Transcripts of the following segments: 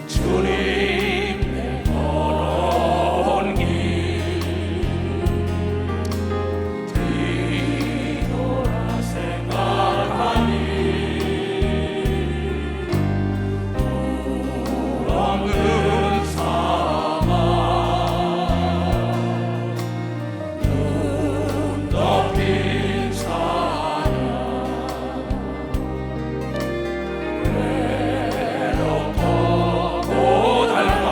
주님 내 걸어온 길 뒤돌아 생각하니 울없는 사막 눈 덮인 산야 외롭고 고달파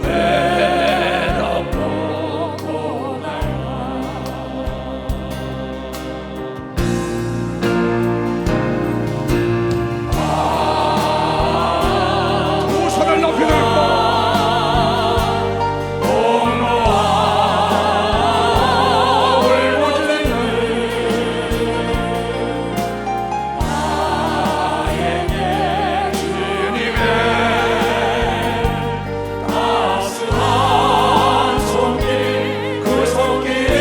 외롭고 고달파 두 손을 높이 들고 공로와 울부짖는 나에게 주님의 따스한 손길 그 손길이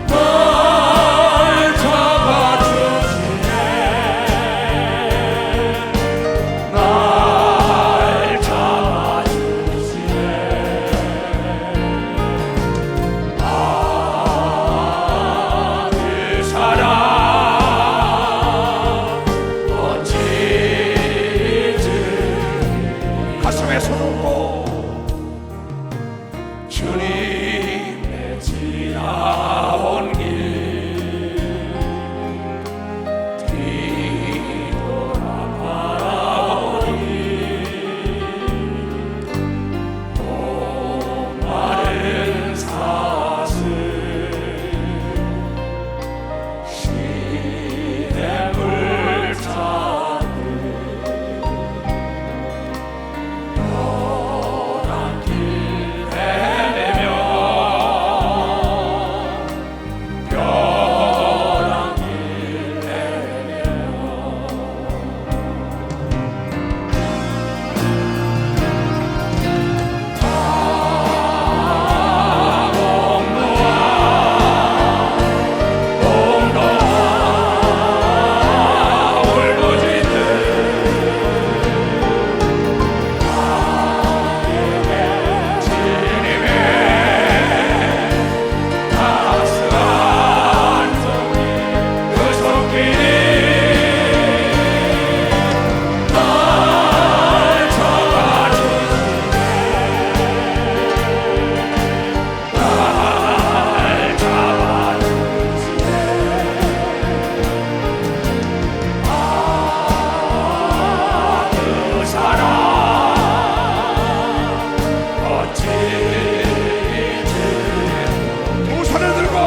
날 잡아주시네 날 잡아주시네 그 사랑 어찌 잊으리 가슴에 손 얹고 주님의 지나온 길 뒤돌아 바라보니 목마른 사슬 시냇물 찾듯 벼랑 길 헤매며 벼랑 길 헤매며 공로와 울부짖는 나에게 주님의 따스한 손길 그 손길이 날 잡아주시네 날 잡아주시네 그 사랑 어찌 잊으리 두 손을 들고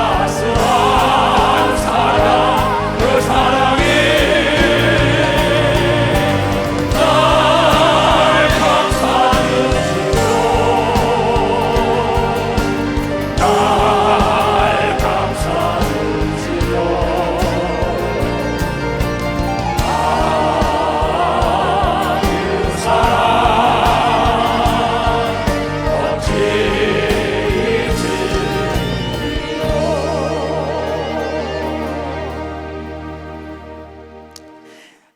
따스한 사랑 그 사랑이 날 감싸주시고 날 감싸주시고 그 사랑 어찌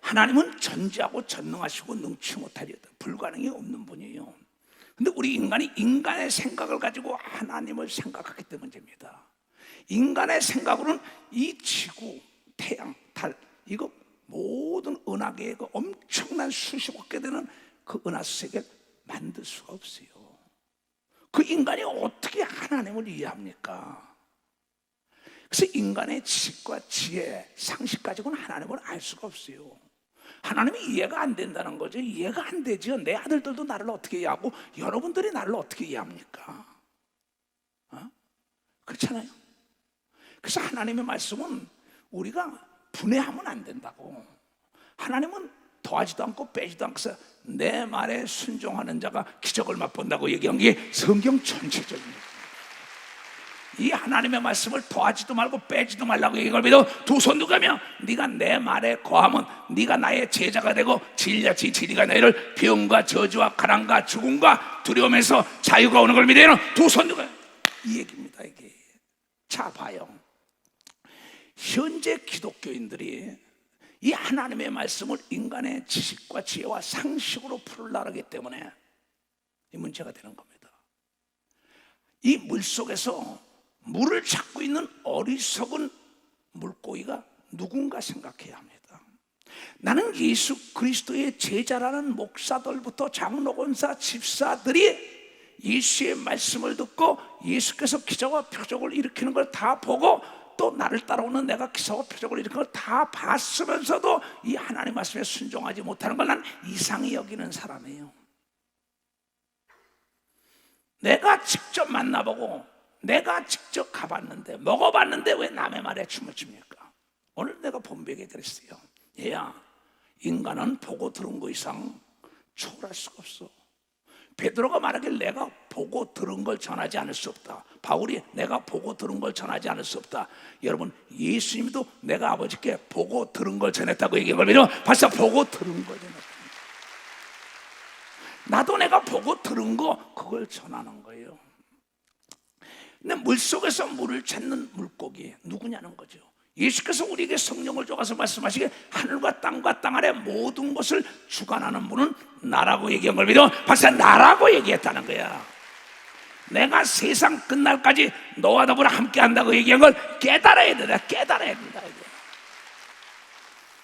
하나님은 전지하고 전능하시고 능치 못하리다. 불가능이 없는 분이에요. 근데 우리 인간이 인간의 생각을 가지고 하나님을 생각하기 때문입니다. 인간의 생각으로는 이 지구, 태양, 달 이거 모든 은하계의 그 엄청난 수십억 개 되는 그 은하수 세계를 만들 수가 없어요. 그 인간이 어떻게 하나님을 이해합니까? 그래서 인간의 지식과 지혜, 상식 가지고는 하나님을 알 수가 없어요. 하나님이 이해가 안 된다는 거죠. 이해가 안 되죠. 내 아들들도 나를 어떻게 이해하고 여러분들이 나를 어떻게 이해합니까? 그렇잖아요. 그래서 하나님의 말씀은 우리가 분해하면 안 된다고. 하나님은 더하지도 않고 빼지도 않고서 내 말에 순종하는 자가 기적을 맛본다고 얘기한 게 성경 전체적입니다. 이 하나님의 말씀을 더하지도 말고 빼지도 말라고 이걸 믿어 두 손 들고가며 네가 내 말에 거하면 네가 나의 제자가 되고 진리같이 진리가 너희를 병과 저주와 가난과 죽음과 두려움에서 자유가 오는 걸 믿어요. 두 손 들고 이 얘기입니다. 이게 자 봐요. 현재 기독교인들이 이 하나님의 말씀을 인간의 지식과 지혜와 상식으로 풀으려고 하기 때문에 이 문제가 되는 겁니다. 이 물속에서 물을 찾고 있는 어리석은 물고기가 누군가 생각해야 합니다. 나는 예수 그리스도의 제자라는 목사들부터 장로권사 집사들이 예수의 말씀을 듣고 예수께서 기적과 표적을 일으키는 걸 다 보고 또 나를 따라오는 내가 기적과 표적을 일으키는 걸 다 봤으면서도 이 하나님 말씀에 순종하지 못하는 걸 난 이상히 여기는 사람이에요. 내가 직접 만나보고 내가 직접 가봤는데 먹어봤는데 왜 남의 말에 춤을 춥니까? 오늘 내가 본배에게 그랬어요. 얘야, 인간은 보고 들은 거 이상 초월할 수가 없어. 베드로가 말하길 내가 보고 들은 걸 전하지 않을 수 없다. 바울이 내가 보고 들은 걸 전하지 않을 수 없다. 여러분, 예수님도 내가 아버지께 보고 들은 걸 전했다고 얘기한 걸 믿어. 벌써 보고 들은 걸 전했다. 나도 내가 보고 들은 거 그걸 전하는 거예요. 근데 물속에서 물을 찾는 물고기 누구냐는 거죠. 예수께서 우리에게 성령을 줘서 말씀하시기에 하늘과 땅 아래 모든 것을 주관하는 분은 나라고 얘기한 걸 믿어. 벌써 나라고 얘기했다는 거야. 내가 세상 끝날까지 너와 더불어 함께 한다고 얘기한 걸 깨달아야 된다. 깨달아야 된다.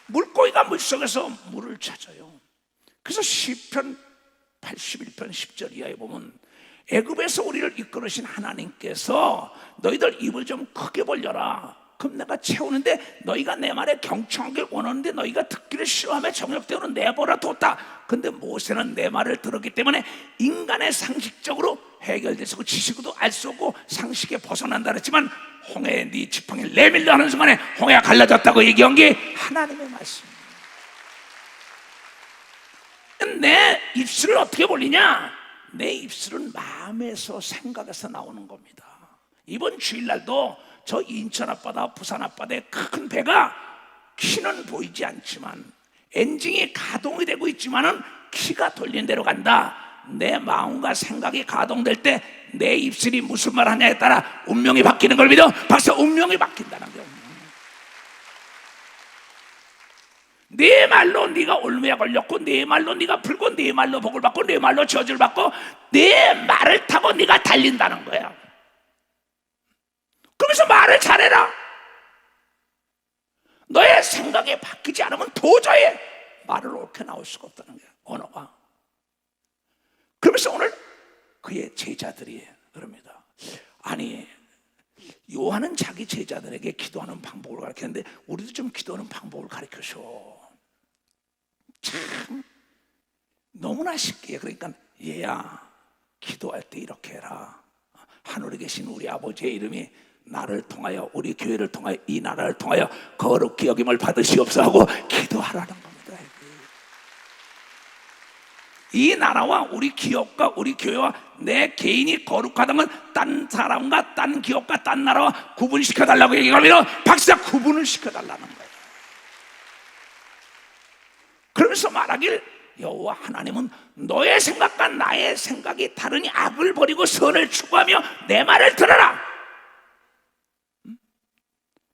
물고기가 물속에서 물을 찾아요. 그래서 시편 81편 10절 이하에 보면 애굽에서 우리를 이끌으신 하나님께서 너희들 입을 좀 크게 벌려라. 그럼 내가 채우는데 너희가 내 말에 경청하길 원하는데 너희가 듣기를 싫어하며 정욕되어는 내버려 뒀다. 근데 모세는 내 말을 들었기 때문에 인간의 상식적으로 해결돼서 지식으로 알 수 없고 상식에 벗어난다 그랬지만 홍해에 네 지팡이를 내밀려 하는 순간에 홍해가 갈라졌다고 얘기한 게 하나님의 말씀입니다. 내 입술을 어떻게 벌리냐? 내 입술은 마음에서 생각에서 나오는 겁니다. 이번 주일날도 저 인천 앞바다 부산 앞바다의 큰 배가 키는 보이지 않지만 엔진이 가동이 되고 있지만은 키가 돌린 대로 간다. 내 마음과 생각이 가동될 때 내 입술이 무슨 말 하냐에 따라 운명이 바뀌는 걸 믿어. 벌써 운명이 바뀐다는 거야. 네 말로 네가 올무에 걸렸고 네 말로 네가 풀고 네 말로 복을 받고 네 말로 저주를 받고 네 말을 타고 네가 달린다는 거야. 그러면서 말을 잘해라. 너의 생각이 바뀌지 않으면 도저히 말을 옳게 나올 수가 없다는 거야. 언어가. 그러면서 오늘 그의 제자들이 그럽니다. 아니, 요한은 자기 제자들에게 기도하는 방법을 가르쳤는데 우리도 좀 기도하는 방법을 가르쳐줘. 참 너무나 쉽게. 그러니까 얘야, 기도할 때 이렇게 해라. 하늘에 계신 우리 아버지의 이름이 나를 통하여 우리 교회를 통하여 이 나라를 통하여 거룩히 여김을 받으시옵소서 하고 기도하라는 겁니다. 이 나라와 우리 기업과 우리 교회와 내 개인이 거룩하다는 건 딴 사람과 딴 기업과 딴 나라와 구분시켜달라고 얘기하면 박사 구분을 시켜달라는 거예요. 그러면서 말하길 여호와 하나님은 너의 생각과 나의 생각이 다르니 악을 버리고 선을 추구하며 내 말을 들어라.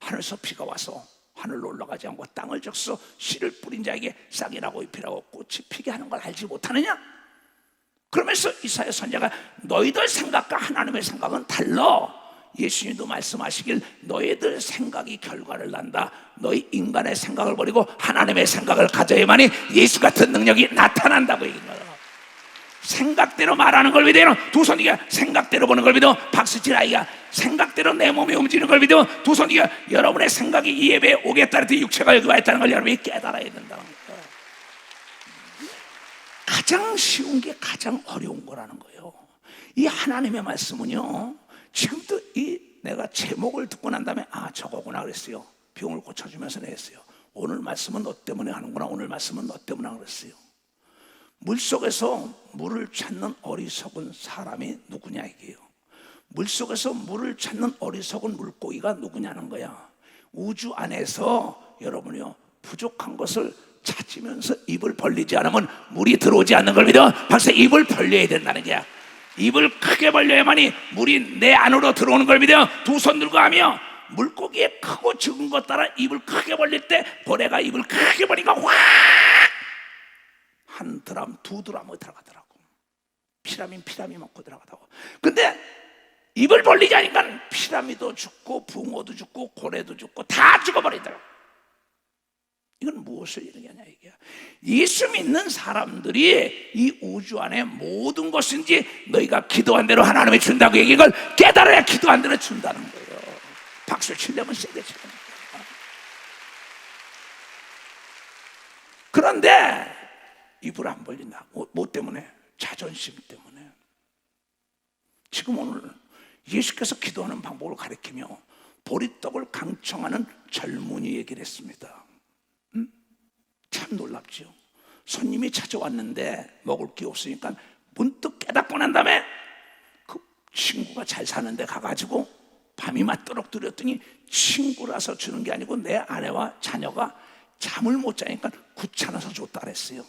하늘에서 비가 와서 하늘로 올라가지 않고 땅을 적셔 씨를 뿌린 자에게 싹이 나고 잎이 나고 꽃이 피게 하는 걸 알지 못하느냐? 그러면서 이사야 선지자가 너희들 생각과 하나님의 생각은 달라. 예수님도 말씀하시길 너희들 생각이 결과를 난다. 너희 인간의 생각을 버리고 하나님의 생각을 가져야만이 예수 같은 능력이 나타난다고 얘기합니다. 생각대로 말하는 걸 믿어요. 두 손이가 생각대로 보는 걸 믿어. 박수칠 아이가 생각대로 내 몸이 움직이는 걸 믿어. 두 손이가 여러분의 생각이 이 예배에 오겠다 할 때 육체가 여기 와 있다는 걸 여러분이 깨달아야 된다는 거예요. 가장 쉬운 게 가장 어려운 거라는 거예요. 이 하나님의 말씀은요, 지금도 이 내가 제목을 듣고 난 다음에 아 저거구나 그랬어요. 병을 고쳐주면서 냈어요. 오늘 말씀은 너 때문에 하는구나. 오늘 말씀은 너 때문에 그랬어요. 물속에서 물을 찾는 어리석은 사람이 누구냐 이게요. 물속에서 물을 찾는 어리석은 물고기가 누구냐는 거야. 우주 안에서 여러분이요, 부족한 것을 찾으면서 입을 벌리지 않으면 물이 들어오지 않는 걸 믿어. 박사, 입을 벌려야 된다는 거야. 입을 크게 벌려야만이 물이 내 안으로 들어오는 걸 믿어. 두 손 들고 하며 물고기의 크고 적은 것 따라 입을 크게 벌릴 때 고래가 입을 크게 벌리니까 확 한 드람, 두 드람이 들어가더라고. 피라미 먹고 들어가더라고. 근데 입을 벌리지 않으니까 피라미도 죽고 붕어도 죽고 고래도 죽고 다 죽어버리더라고. 이건 무엇을 얘기하냐 이게. 예수 믿는 사람들이 이 우주 안에 모든 것인지 너희가 기도한 대로 하나님이 준다고 얘기한 걸 깨달아야 기도한 대로 준다는 거예요. 박수 치려면 세게 쳐야 됩니다. 그런데 입을 안 벌린다. 뭐 때문에? 자존심 때문에. 지금 오늘 예수께서 기도하는 방법을 가르치며 보리떡을 강청하는 젊은이 얘기를 했습니다. 참 놀랍죠. 손님이 찾아왔는데 먹을 게 없으니까 문득 깨닫고 난 다음에 그 친구가 잘 사는 데 가가지고 밤이 맞도록 드렸더니 친구라서 주는 게 아니고 내 아내와 자녀가 잠을 못 자니까 귀찮아서 줬다 그랬어요.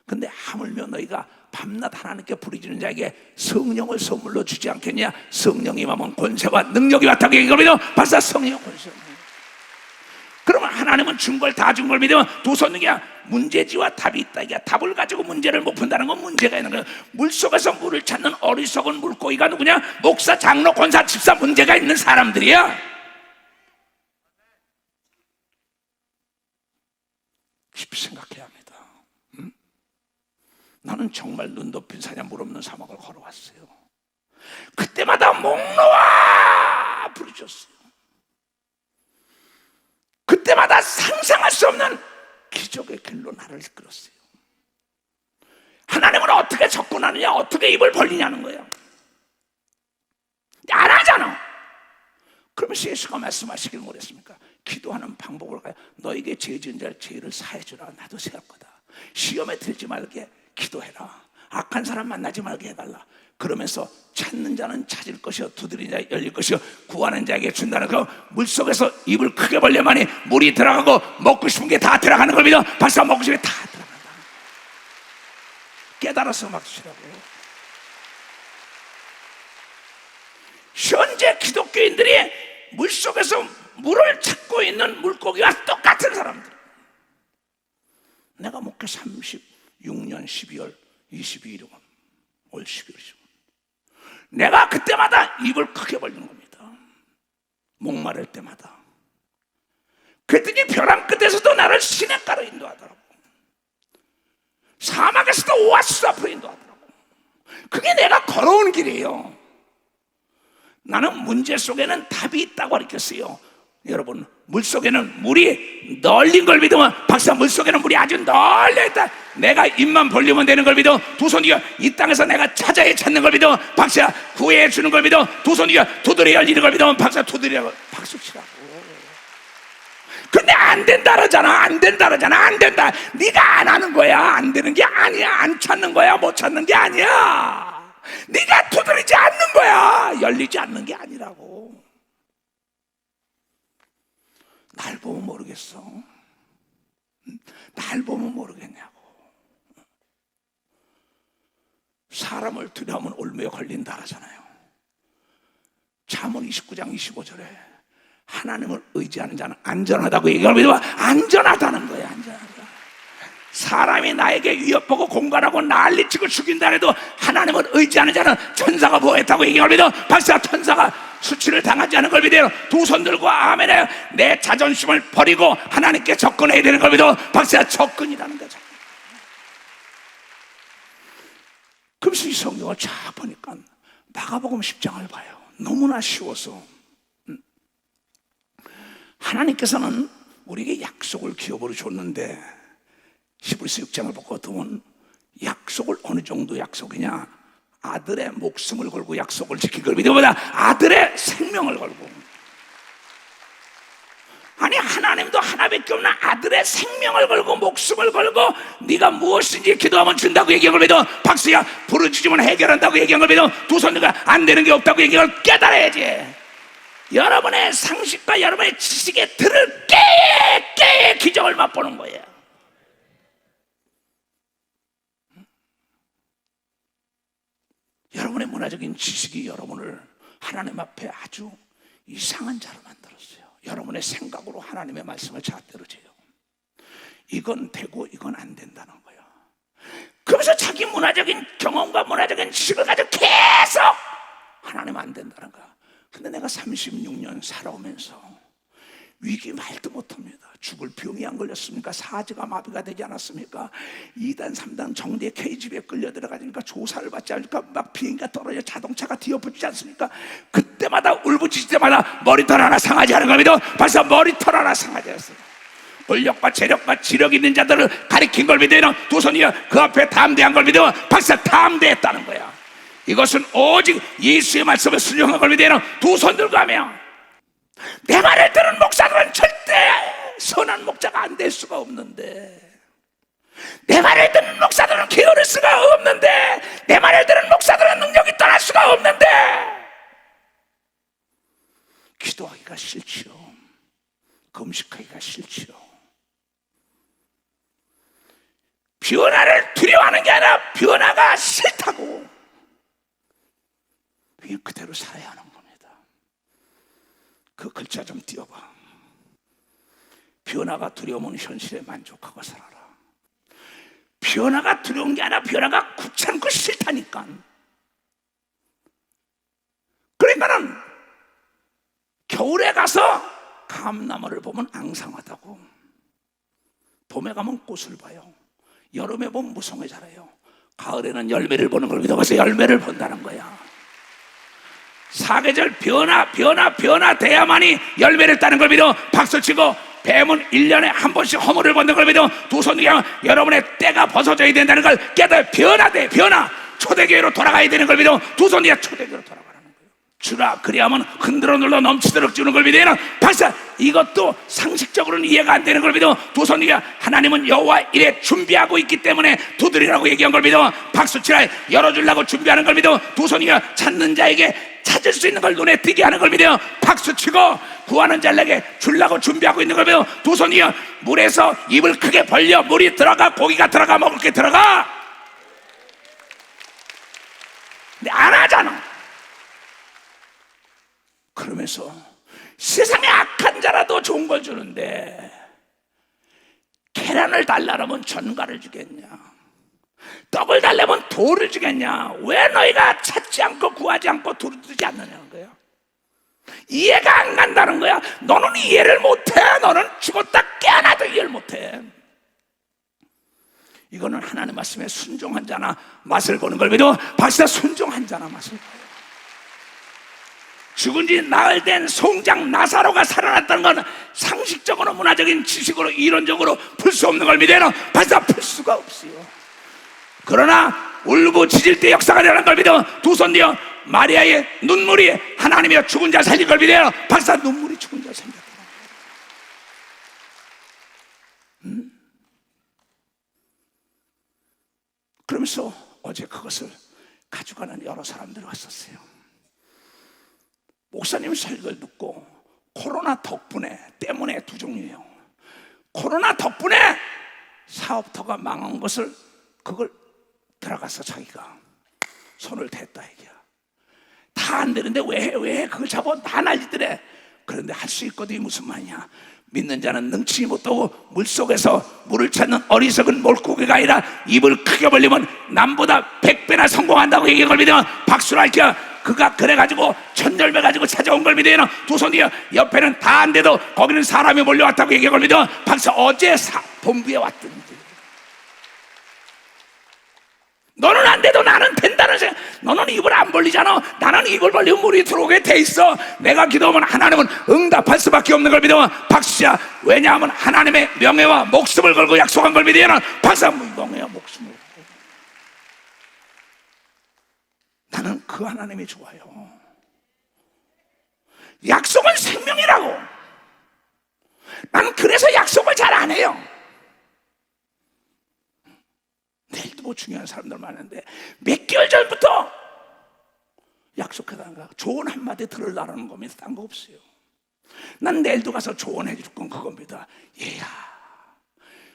근데 하물며 너희가 밤낮 하나님께 부르짖는 자에게 성령을 선물로 주지 않겠냐? 성령이 임하면 권세와 능력이 왔다고 얘기하거든요. 벌써 성령의 권세. 그러면 하나님은 준 걸 다 준 걸 믿으면 두 손 능이야. 문제지와 답이 있다. 이게 답을 가지고 문제를 못 푼다는 건 문제가 있는 거예요. 물속에서 물을 찾는 어리석은 물고기가 누구냐? 목사, 장로, 권사, 집사, 문제가 있는 사람들이야. 깊이 생각해야 합니다. 나는 정말 눈 덮인 사냥 물 없는 사막을 걸어왔어요. 그때마다 목 놓아 부르짖었어요. 그때마다 상상할 수 없는 기적의 길로 나를 이끌었어요. 하나님은 어떻게 접근하느냐, 어떻게 입을 벌리냐는 거예요. 안 하잖아. 그러면서 예수가 말씀하시길 뭐랬습니까? 기도하는 방법을 가요. 너에게 죄 지은 자를 죄를 사해주라. 나도 세할 거다. 시험에 들지 말게 기도해라. 악한 사람 만나지 말게 해달라. 그러면서 찾는 자는 찾을 것이요, 두드리는 자 열릴 것이요, 구하는 자에게 준다는 거. 물속에서 입을 크게 벌려만이 물이 들어가고 먹고 싶은 게 다 들어가는 걸 믿어. 벌써 먹고 싶은 게 다 들어간다. 깨달아서 막으시라고요. 현재 기독교인들이 물속에서 물을 찾고 있는 물고기와 똑같은 사람들. 내가 목회 36년 12월 22일이면 올 12월이죠. 내가 그때마다 입을 크게 벌리는 겁니다. 목마를 때마다. 그랬더니 벼랑 끝에서도 나를 시냇가로 인도하더라고. 사막에서도 오아시스 앞으로 인도하더라고. 그게 내가 걸어온 길이에요. 나는 문제 속에는 답이 있다고 가르쳤어요. 여러분, 물속에는 물이 널린 걸 믿으면, 박사, 물속에는 물이 아주 널려 있다. 내가 입만 벌리면 되는 걸 믿어. 두 손이여 이 땅에서 내가 찾아야 찾는 걸 믿어. 박사, 구해 주는 걸 믿어. 두 손이여 두드려 열리는 걸 믿으면, 박사, 두드려 박수 치라고. 근데 안 된다 그러잖아. 안 된다 그러잖아. 안 된다. 네가 안 하는 거야. 안 되는 게 아니야. 안 찾는 거야. 못 찾는 게 아니야. 네가 두드리지 않는 거야. 열리지 않는 게 아니라고. 날 보면 모르겠어. 날 보면 모르겠냐고. 사람을 두려우면 올무에 걸린다 하잖아요. 잠언 29장 25절에 하나님을 의지하는 자는 안전하다고 얘기하면 안전하다는 거예요. 안전하다. 사람이 나에게 위협하고 공갈하고 난리치고 죽인다 해도 하나님을 의지하는 자는 천사가 보호했다고 얘기합니다. 박사, 천사가 수치를 당하지 않은 걸 믿어요. 두 손 들고 아멘해요. 내 자존심을 버리고 하나님께 접근해야 되는 걸 믿어. 박사, 접근이라는 거죠. 그래서 이 성경을 쫙 보니까 마가복음 10장을 봐요. 너무나 쉬워서. 하나님께서는 우리에게 약속을 기업으로 줬는데 히브리서 6장을 보고 보면 약속을 어느 정도 약속이냐? 아들의 목숨을 걸고 약속을 지킨 걸 믿어보다 아들의 생명을 걸고, 아니 하나님도 하나밖에 없는 아들의 생명을 걸고 목숨을 걸고 네가 무엇인지 기도하면 준다고 얘기한 걸 믿어. 박수야. 부르짖으면 해결한다고 얘기한 걸 믿어. 두 손들과 안 되는 게 없다고 얘기한 걸 깨달아야지. 여러분의 상식과 여러분의 지식에 들을 깨의 기적을 맛보는 거예요. 여러분의 문화적인 지식이 여러분을 하나님 앞에 아주 이상한 자로 만들었어요. 여러분의 생각으로 하나님의 말씀을 잣대로져요. 이건 되고 이건 안 된다는 거예요. 그러면서 자기 문화적인 경험과 문화적인 지식을 가지고 계속 하나님 안 된다는 거야. 근데 내가 36년 살아오면서 위기 말도 못합니다. 죽을 병이 안 걸렸습니까? 사지가 마비가 되지 않았습니까? 2단 3단 정대 KGB에 끌려 들어가니까 조사를 받지 않으니까 막 비행기가 떨어져 자동차가 뒤엎어지지 않습니까? 그때마다 울부짖을 때마다 머리털 하나 상하지 않은 겁니다. 벌써 머리털 하나 상하지 않았어요. 권력과 재력과 지력 있는 자들을 가리킨 걸 믿어요. 두 손이야 그 앞에 담대한 걸 믿어요. 벌써 담대했다는 거야. 이것은 오직 예수의 말씀을 순종한 걸 믿어요. 두 손 들고 하며 내 말을 들은 목사들은 절대 선한 목자가 안 될 수가 없는데, 내 말을 듣는 목사들은 게으를 수가 없는데, 내 말을 들은 목사들은 능력이 떠날 수가 없는데, 기도하기가 싫지요. 금식하기가 싫지요. 변화를 두려워하는 게 아니라 변화가 싫다고 그냥 그대로 살아야 하는 겁니다. 그 글자 좀 띄워봐. 변화가 두려우면 현실에 만족하고 살아라. 변화가 두려운 게 아니라 변화가 귀찮고 싫다니까. 그러니까는 겨울에 가서 감나무를 보면 앙상하다고, 봄에 가면 꽃을 봐요, 여름에 보면 무성해 자라요, 가을에는 열매를 보는 걸 믿어봐서 열매를 본다는 거야. 사계절 변화 돼야만이 열매를 따는 걸 믿어. 박수치고 뱀은 1년에 한 번씩 허물을 벗는 걸 믿어. 두 손 그냥 여러분의 때가 벗어져야 된다는 걸 깨달아. 변화 초대교회로 돌아가야 되는 걸 믿어. 두 손 그냥 초대교회로 돌아가라는 거예요. 주라 그리하면 흔들어 눌러 넘치도록 주는 걸 믿어요. 박사 이것도 상식적으로는 이해가 안 되는 걸 믿어. 두 손 그냥 하나님은 여호와 이래 준비하고 있기 때문에 두드리라고 얘기한 걸 믿어. 박수치라 열어주려고 준비하는 걸 믿어. 두 손 그냥 찾는 자에게 찾을 수 있는 걸 눈에 띄게 하는 걸 믿어요. 박수치고 구하는 자에게 주려고 준비하고 있는 걸 믿어요. 두 손이요 물에서 입을 크게 벌려 물이 들어가 고기가 들어가 먹을 게 들어가. 근데 안 하잖아. 그러면서 세상에 악한 자라도 좋은 걸 주는데 계란을 달라면 전갈을 주겠냐, 떡을 달래면 돌을 주겠냐? 왜 너희가 찾지 않고 구하지 않고 두드리지 않느냐는 거야. 이해가 안 간다는 거야. 너는 이해를 못해. 너는 죽었다 깨어나도 이해를 못해. 이거는 하나님 말씀에 순종한 자나 맛을 보는 걸 믿어. 박사 순종한 자나 맛을 봐요. 죽은 지 나흘 된 송장 나사로가 살아났다는 건 상식적으로 문화적인 지식으로 이론적으로 풀 수 없는 걸 믿어요. 박사 풀 수가 없어요. 그러나 울부짖을 때 역사가 일어난 걸 믿어. 두 손 뒤어 마리아의 눈물이 하나님의 죽은 자 살린 걸 믿어요. 박사 눈물이 죽은 자 살렸다. 그러면서 어제 그것을 가져가는 여러 사람들이 왔었어요. 목사님 설교를 듣고 코로나 때문에 두 종류예요. 코로나 덕분에 사업터가 망한 것을 그걸 들어가서 자기가 손을 댔다 얘기야. 다 안 되는데 왜 그걸 잡아 다 난리더래. 그런데 할 수 있거든. 무슨 말이냐. 믿는 자는 능치 못하고 물속에서 물을 찾는 어리석은 몰고기가 아니라 입을 크게 벌리면 남보다 100배나 성공한다고 얘기한 걸 믿으면 박수를 할게요. 그가 그래가지고 천열매 가지고 찾아온 걸 믿어요. 두 손이요 옆에는 다 안 돼도 거기는 사람이 몰려왔다고 얘기한 걸 믿어. 박수 어제 본부에 왔던지. 너는 안 돼도 나는 된다는 생각. 너는 입을 안 벌리잖아. 나는 입을 벌리면 물이 들어오게 돼 있어. 내가 기도하면 하나님은 응답할 수밖에 없는 걸 믿어. 박수야. 왜냐하면 하나님의 명예와 목숨을 걸고 약속한 걸 믿어요. 박수야. 명예와 목숨을 걸고. 나는 그 하나님이 좋아요. 약속은 생명이라고. 나는 그래서 약속을 잘 안 해요. 내일도 뭐 중요한 사람들 많은데 몇 개월 전부터 약속해달라, 조언 한마디 들으려는 겁니다. 딴 거 없어요. 난 내일도 가서 조언해 줄 건 그겁니다. 얘야,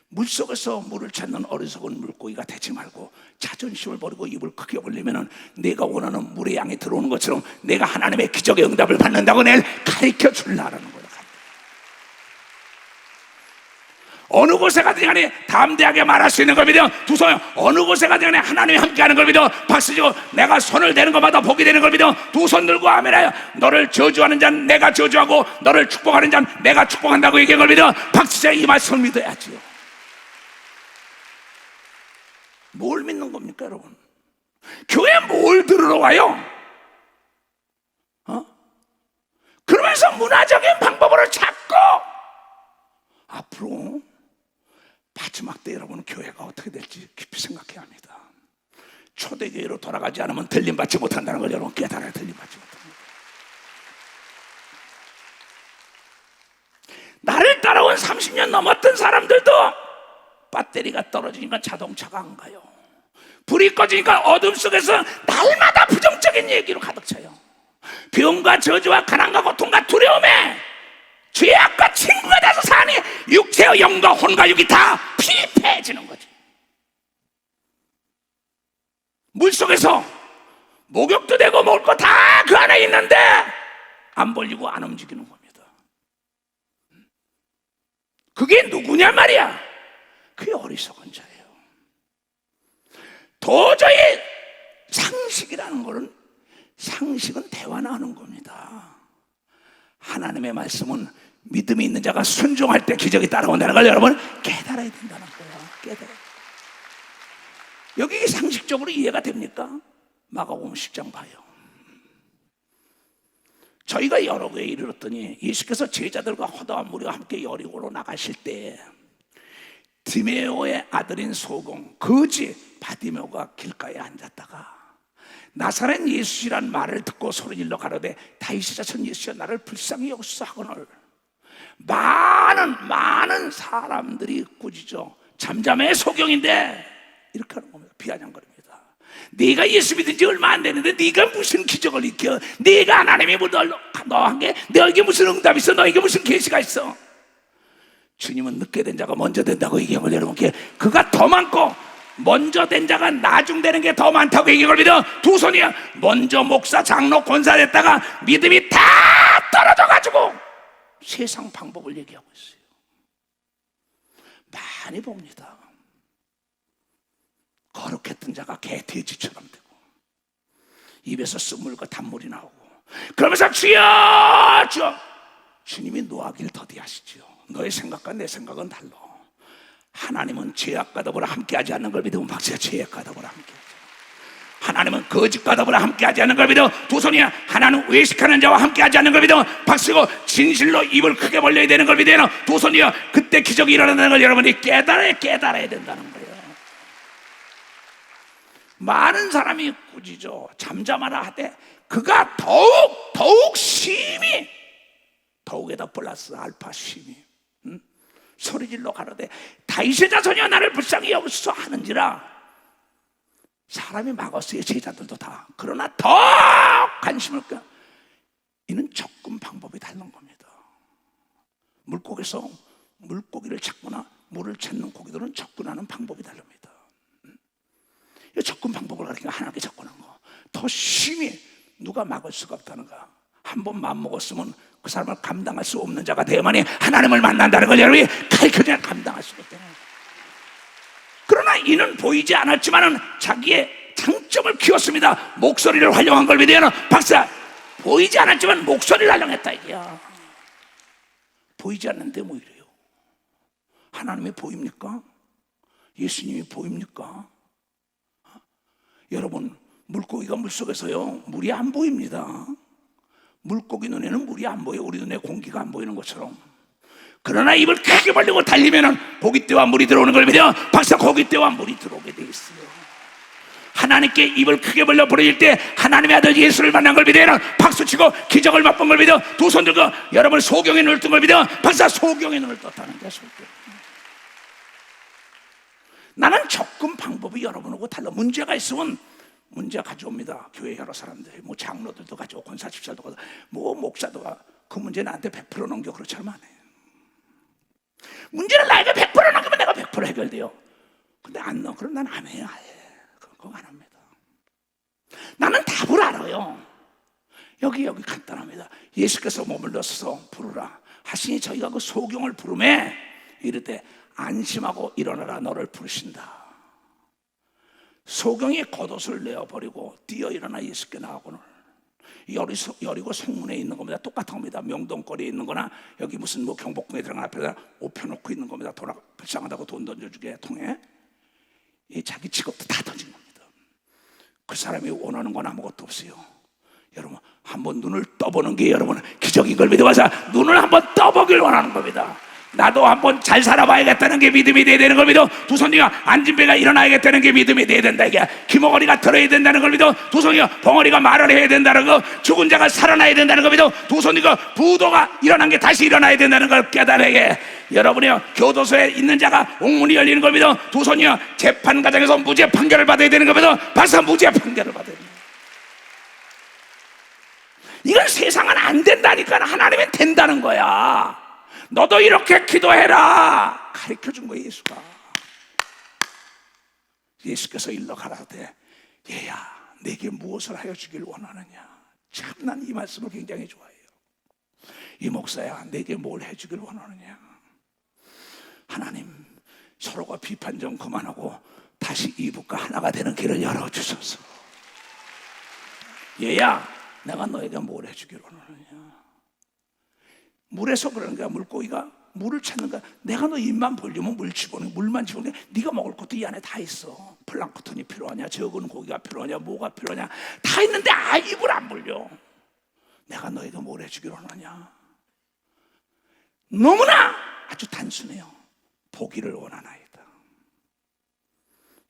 물속에서 물을 찾는 어리석은 물고기가 되지 말고 자존심을 버리고 입을 크게 벌리면은 내가 원하는 물의 양이 들어오는 것처럼 내가 하나님의 기적의 응답을 받는다고 내일 가르쳐 주려는 거예요. 어느 곳에 가든지 간에 담대하게 말할 수 있는 걸 믿어. 두 손, 어느 곳에 가든지 간에 하나님이 함께하는 걸 믿어. 박수치고 내가 손을 대는 것마다 복이 되는 걸 믿어. 두 손 들고 아멘하여 너를 저주하는 자는 내가 저주하고 너를 축복하는 자는 내가 축복한다고 얘기한 걸 믿어. 박수치고 이 말씀을 믿어야지요. 뭘 믿는 겁니까 여러분? 교회 뭘 들으러 와요? 그러면서 문화적인 방법으로 자꾸 앞으로 마지막 때 여러분 교회가 어떻게 될지 깊이 생각해야 합니다. 초대교회로 돌아가지 않으면 들림받지 못한다는 걸 여러분 깨달아야 들림받지 못합니다. 나를 따라온 30년 넘었던 사람들도 배터리가 떨어지니까 자동차가 안 가요. 불이 꺼지니까 어둠 속에서 날마다 부정적인 얘기로 가득 차요. 병과 저주와 가난과 고통과 두려움에 죄악과 친구가 돼서 사니 육체와 영과 혼과 육이 다 피폐해지는 거지. 물속에서 목욕도 되고 먹을 거 다 그 안에 있는데 안 벌리고 안 움직이는 겁니다. 그게 누구냐 말이야? 그게 어리석은 자예요. 도저히 상식이라는 거는, 상식은 대화나 하는 겁니다. 하나님의 말씀은 믿음이 있는 자가 순종할 때 기적이 따라온다는 걸 여러분 깨달아야 된다는 거예요. 깨달아요. 여기 상식적으로 이해가 됩니까? 마가복음 10장 봐요. 저희가 여러 교회에 이르렀더니 예수께서 제자들과 허다한 무리와 함께 여리고로 나가실 때 디메오의 아들인 소공 거지 바디메오가 길가에 앉았다가 나사렛 예수시란 말을 듣고 소리질러 가로되 다윗의 자손 예수여 나를 불쌍히 여기소서 하거늘 많은 사람들이 꾸짖어. 잠잠해 소경인데 이렇게 하는 겁니다. 비아냥거립니다. 네가 예수 믿은 지 얼마 안 됐는데 네가 무슨 기적을 일으켜? 네가 하나님이 뭐 너한게 너에게 무슨 응답이 있어? 너에게 무슨 계시가 있어? 주님은 늦게 된 자가 먼저 된다고 얘기한 걸 여러분께, 그가 더 많고 먼저 된 자가 나중되는 게 더 많다고 얘기한 걸 믿어. 두 손이야. 먼저 목사, 장로, 권사 됐다가 믿음이 다 떨어져가지고 세상 방법을 얘기하고 있어요. 많이 봅니다. 거룩했던 자가 개돼지처럼 되고 입에서 쓴물과 단물이 나오고 그러면서 주여 주여, 주님이 노하기를 더디하시지요. 너의 생각과 내 생각은 달라. 하나님은 죄악과 더불어 함께하지 않는 걸 믿으면 박수야. 죄악과 더불어 함께하지. 하나님은 거짓과 더불어 함께하지 않는 걸 믿어. 두 손이야. 하나님은 외식하는 자와 함께하지 않는 걸 믿어. 박수고 진실로 입을 크게 벌려야 되는 걸 믿어요. 두 손이야. 그때 기적이 일어나는 걸 여러분이 깨달아야 된다는 거예요. 많은 사람이 꾸짖어 잠잠하라 하되 그가 더욱 심히, 더욱에다 플러스 알파 심히 소리질러 가로되 다윗의 자손이여 나를 불쌍히 여기소서 하는지라. 사람이 막았어요. 제자들도 다. 그러나 더 관심을 껴. 이는 접근 방법이 다른 겁니다. 물고기에서 물고기를 찾거나 물을 찾는 고기들은 접근하는 방법이 다릅니다. 이 접근 방법을 가르치니까 하나님께 접근한 거. 더 심히 누가 막을 수가 없다는 거. 한 번 맘먹었으면 그 사람을 감당할 수 없는 자가 되어야만이 하나님을 만난다는 걸 여러분이 가르쳐줘야 감당할 수가 없잖아요. 그러나 이는 보이지 않았지만은 자기의 장점을 키웠습니다. 목소리를 활용한 걸 믿어요. 박사, 보이지 않았지만 목소리를 활용했다 이게야. 보이지 않는데 뭐 이래요? 하나님이 보입니까? 예수님이 보입니까? 여러분, 물고기가 물속에서요 물이 안 보입니다. 물고기 눈에는 물이 안 보여. 우리 눈에 공기가 안 보이는 것처럼. 그러나 입을 크게 벌리고 달리면은 고깃대와 물이 들어오는 걸 믿어. 박사, 고깃대와 물이 들어오게 돼 있어요. 하나님께 입을 크게 벌려 부르실 때 하나님의 아들 예수를 만난 걸 믿어요. 박수치고 기적을 맛본 걸 믿어. 두 손 들고 여러분 소경의 눈을 뜬 걸 믿어. 박사 소경의 눈을 떴다는 거야. 소경. 나는 접근 방법이 여러분하고 달라. 문제가 있으면 문제 가져옵니다. 교회 여러 사람들, 뭐 장로들도 가져오고 권사 집사도 가져오고 뭐 목사도 가. 그 문제 나한테 100% 넘겨 그렇지만 안 해. 문제를 나에게 100% 넘기면 내가 100% 해결돼요. 근데 안 넣어. 그럼 난 안 해요. 그거 안 합니다. 나는 답을 알아요. 여기 간단합니다. 예수께서 몸을 넣어서 부르라 하시니 저희가 그 소경을 부르매 이럴 때 안심하고 일어나라 너를 부르신다. 소경이 겉옷을 내어버리고 뛰어 일어나 예수께 나가고는 여리고 성문에 있는 겁니다. 똑같은 겁니다. 명동거리에 있는 거나 여기 무슨 뭐 경복궁에 들어간 앞에다 옷 펴놓고 있는 겁니다. 불쌍하다고 돈 던져주게 통해 이 자기 직업도 다 던진 겁니다. 그 사람이 원하는 건 아무것도 없어요. 여러분 한번 눈을 떠보는 게 여러분 기적인 걸 믿어봐서 눈을 한번 떠보길 원하는 겁니다. 나도 한번 잘 살아봐야겠다는 게 믿음이 돼야 되는 걸 믿어. 두 손이가 앉은 배가 일어나야겠다는 게 믿음이 돼야 된다. 이게 귀머거리가 들어야 된다는 걸 믿어. 두 손이가 벙어리가 말을 해야 된다는 거, 죽은 자가 살아나야 된다는 걸 믿어. 두 손이가 부도가 일어난 게 다시 일어나야 된다는 걸 깨달아게. 여러분이요 교도소에 있는 자가 옥문이 열리는 걸 믿어. 두 손이요 재판 과정에서 무죄 판결을 받아야 되는 걸 믿어. 벌써 무죄 판결을 받아야 돼. 이건 세상은 안 된다니까 하나님은 된다는 거야. 너도 이렇게 기도해라 가르쳐준 거예요. 예수가. 예수께서 일러 가라되 얘야 내게 무엇을 하여 주길 원하느냐. 참 난 이 말씀을 굉장히 좋아해요. 이 목사야 내게 뭘 해주길 원하느냐. 하나님 서로가 비판 좀 그만하고 다시 이북과 하나가 되는 길을 열어주소서. 얘야 내가 너에게 뭘 해주길 원하느냐. 물에서 그러는 거야. 물고기가 물을 찾는 거야. 내가 너 입만 벌리면 물 집어넣는 물만 집어넣는 거야. 네가 먹을 것도 이 안에 다 있어. 플랑크톤이 필요하냐, 적은 고기가 필요하냐, 뭐가 필요하냐 다 있는데 입을 안 벌려. 내가 너에게 뭘 해주길 원하냐. 너무나 아주 단순해요. 보기를 원하나이다.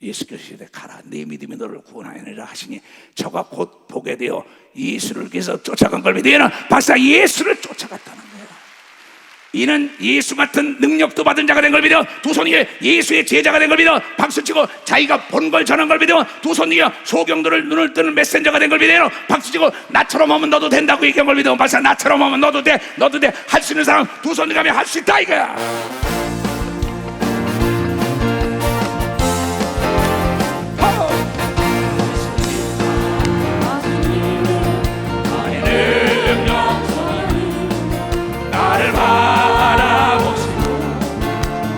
예수께서 이르되 가라 내 믿음이 너를 구원하느니라 하시니 저가 곧 보게 되어 예수를 위해서 쫓아간 걸 믿으면 박사 예수를 쫓아갔다는 거예요. 이는 예수 같은 능력도 받은 자가 된 걸 믿어. 두 손이 예수의 제자가 된 걸 믿어. 박수치고 자기가 본 걸 전한 걸 믿어. 두 손이 소경들을 눈을 뜨는 메신저가 된 걸 믿어. 박수치고 나처럼 하면 너도 된다고 얘기한 걸 믿어. 박사 나처럼 하면 너도 돼. 할 수 있는 사람 두 손이 가면 할 수 있다 이거야. 나를 바라보시고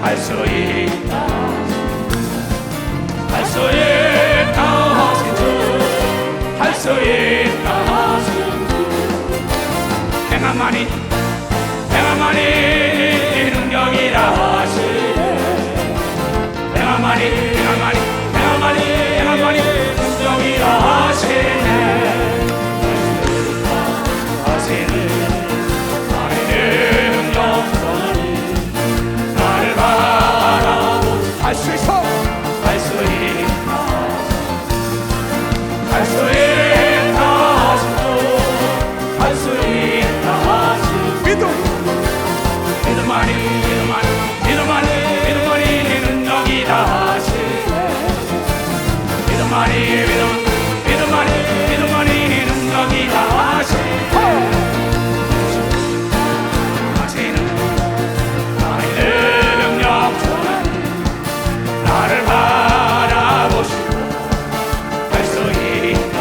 할 수 있다 할 수 있다 하신 주 할 수 있다 하신 주 행함만이 능력이라 하시네. 행함만이 능력이라 하시네. 할 수 있어. 할 수 있다. 할 수 있다 하시고 할 수 있다 하시고 믿음만이 능력이다 하시네. 믿음만이 능력이다 하시네. 하시는 나의 능력 나를 바라보시고 할 수 있다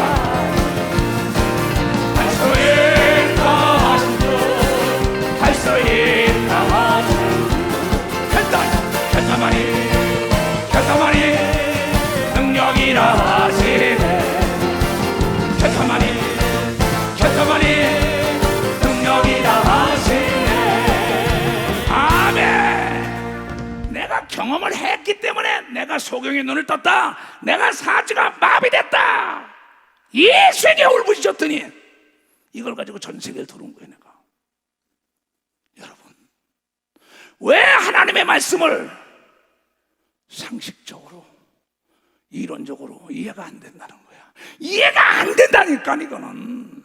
할 수 있다 하신 주 할 수 있다 하신 결단만이 능력이라 하시네. 결단만이 능력이라 하시네. 아멘. 내가 경험을 했기 때문에 내가 소경의 눈을 떴다. 내가 사지가 마비됐다. 예수에게 울부짖었더니 이걸 가지고 전 세계를 도는 거예요. 내가 여러분 왜 하나님의 말씀을 상식적으로 이론적으로 이해가 안 된다는 거야. 이해가 안 된다니까. 이거는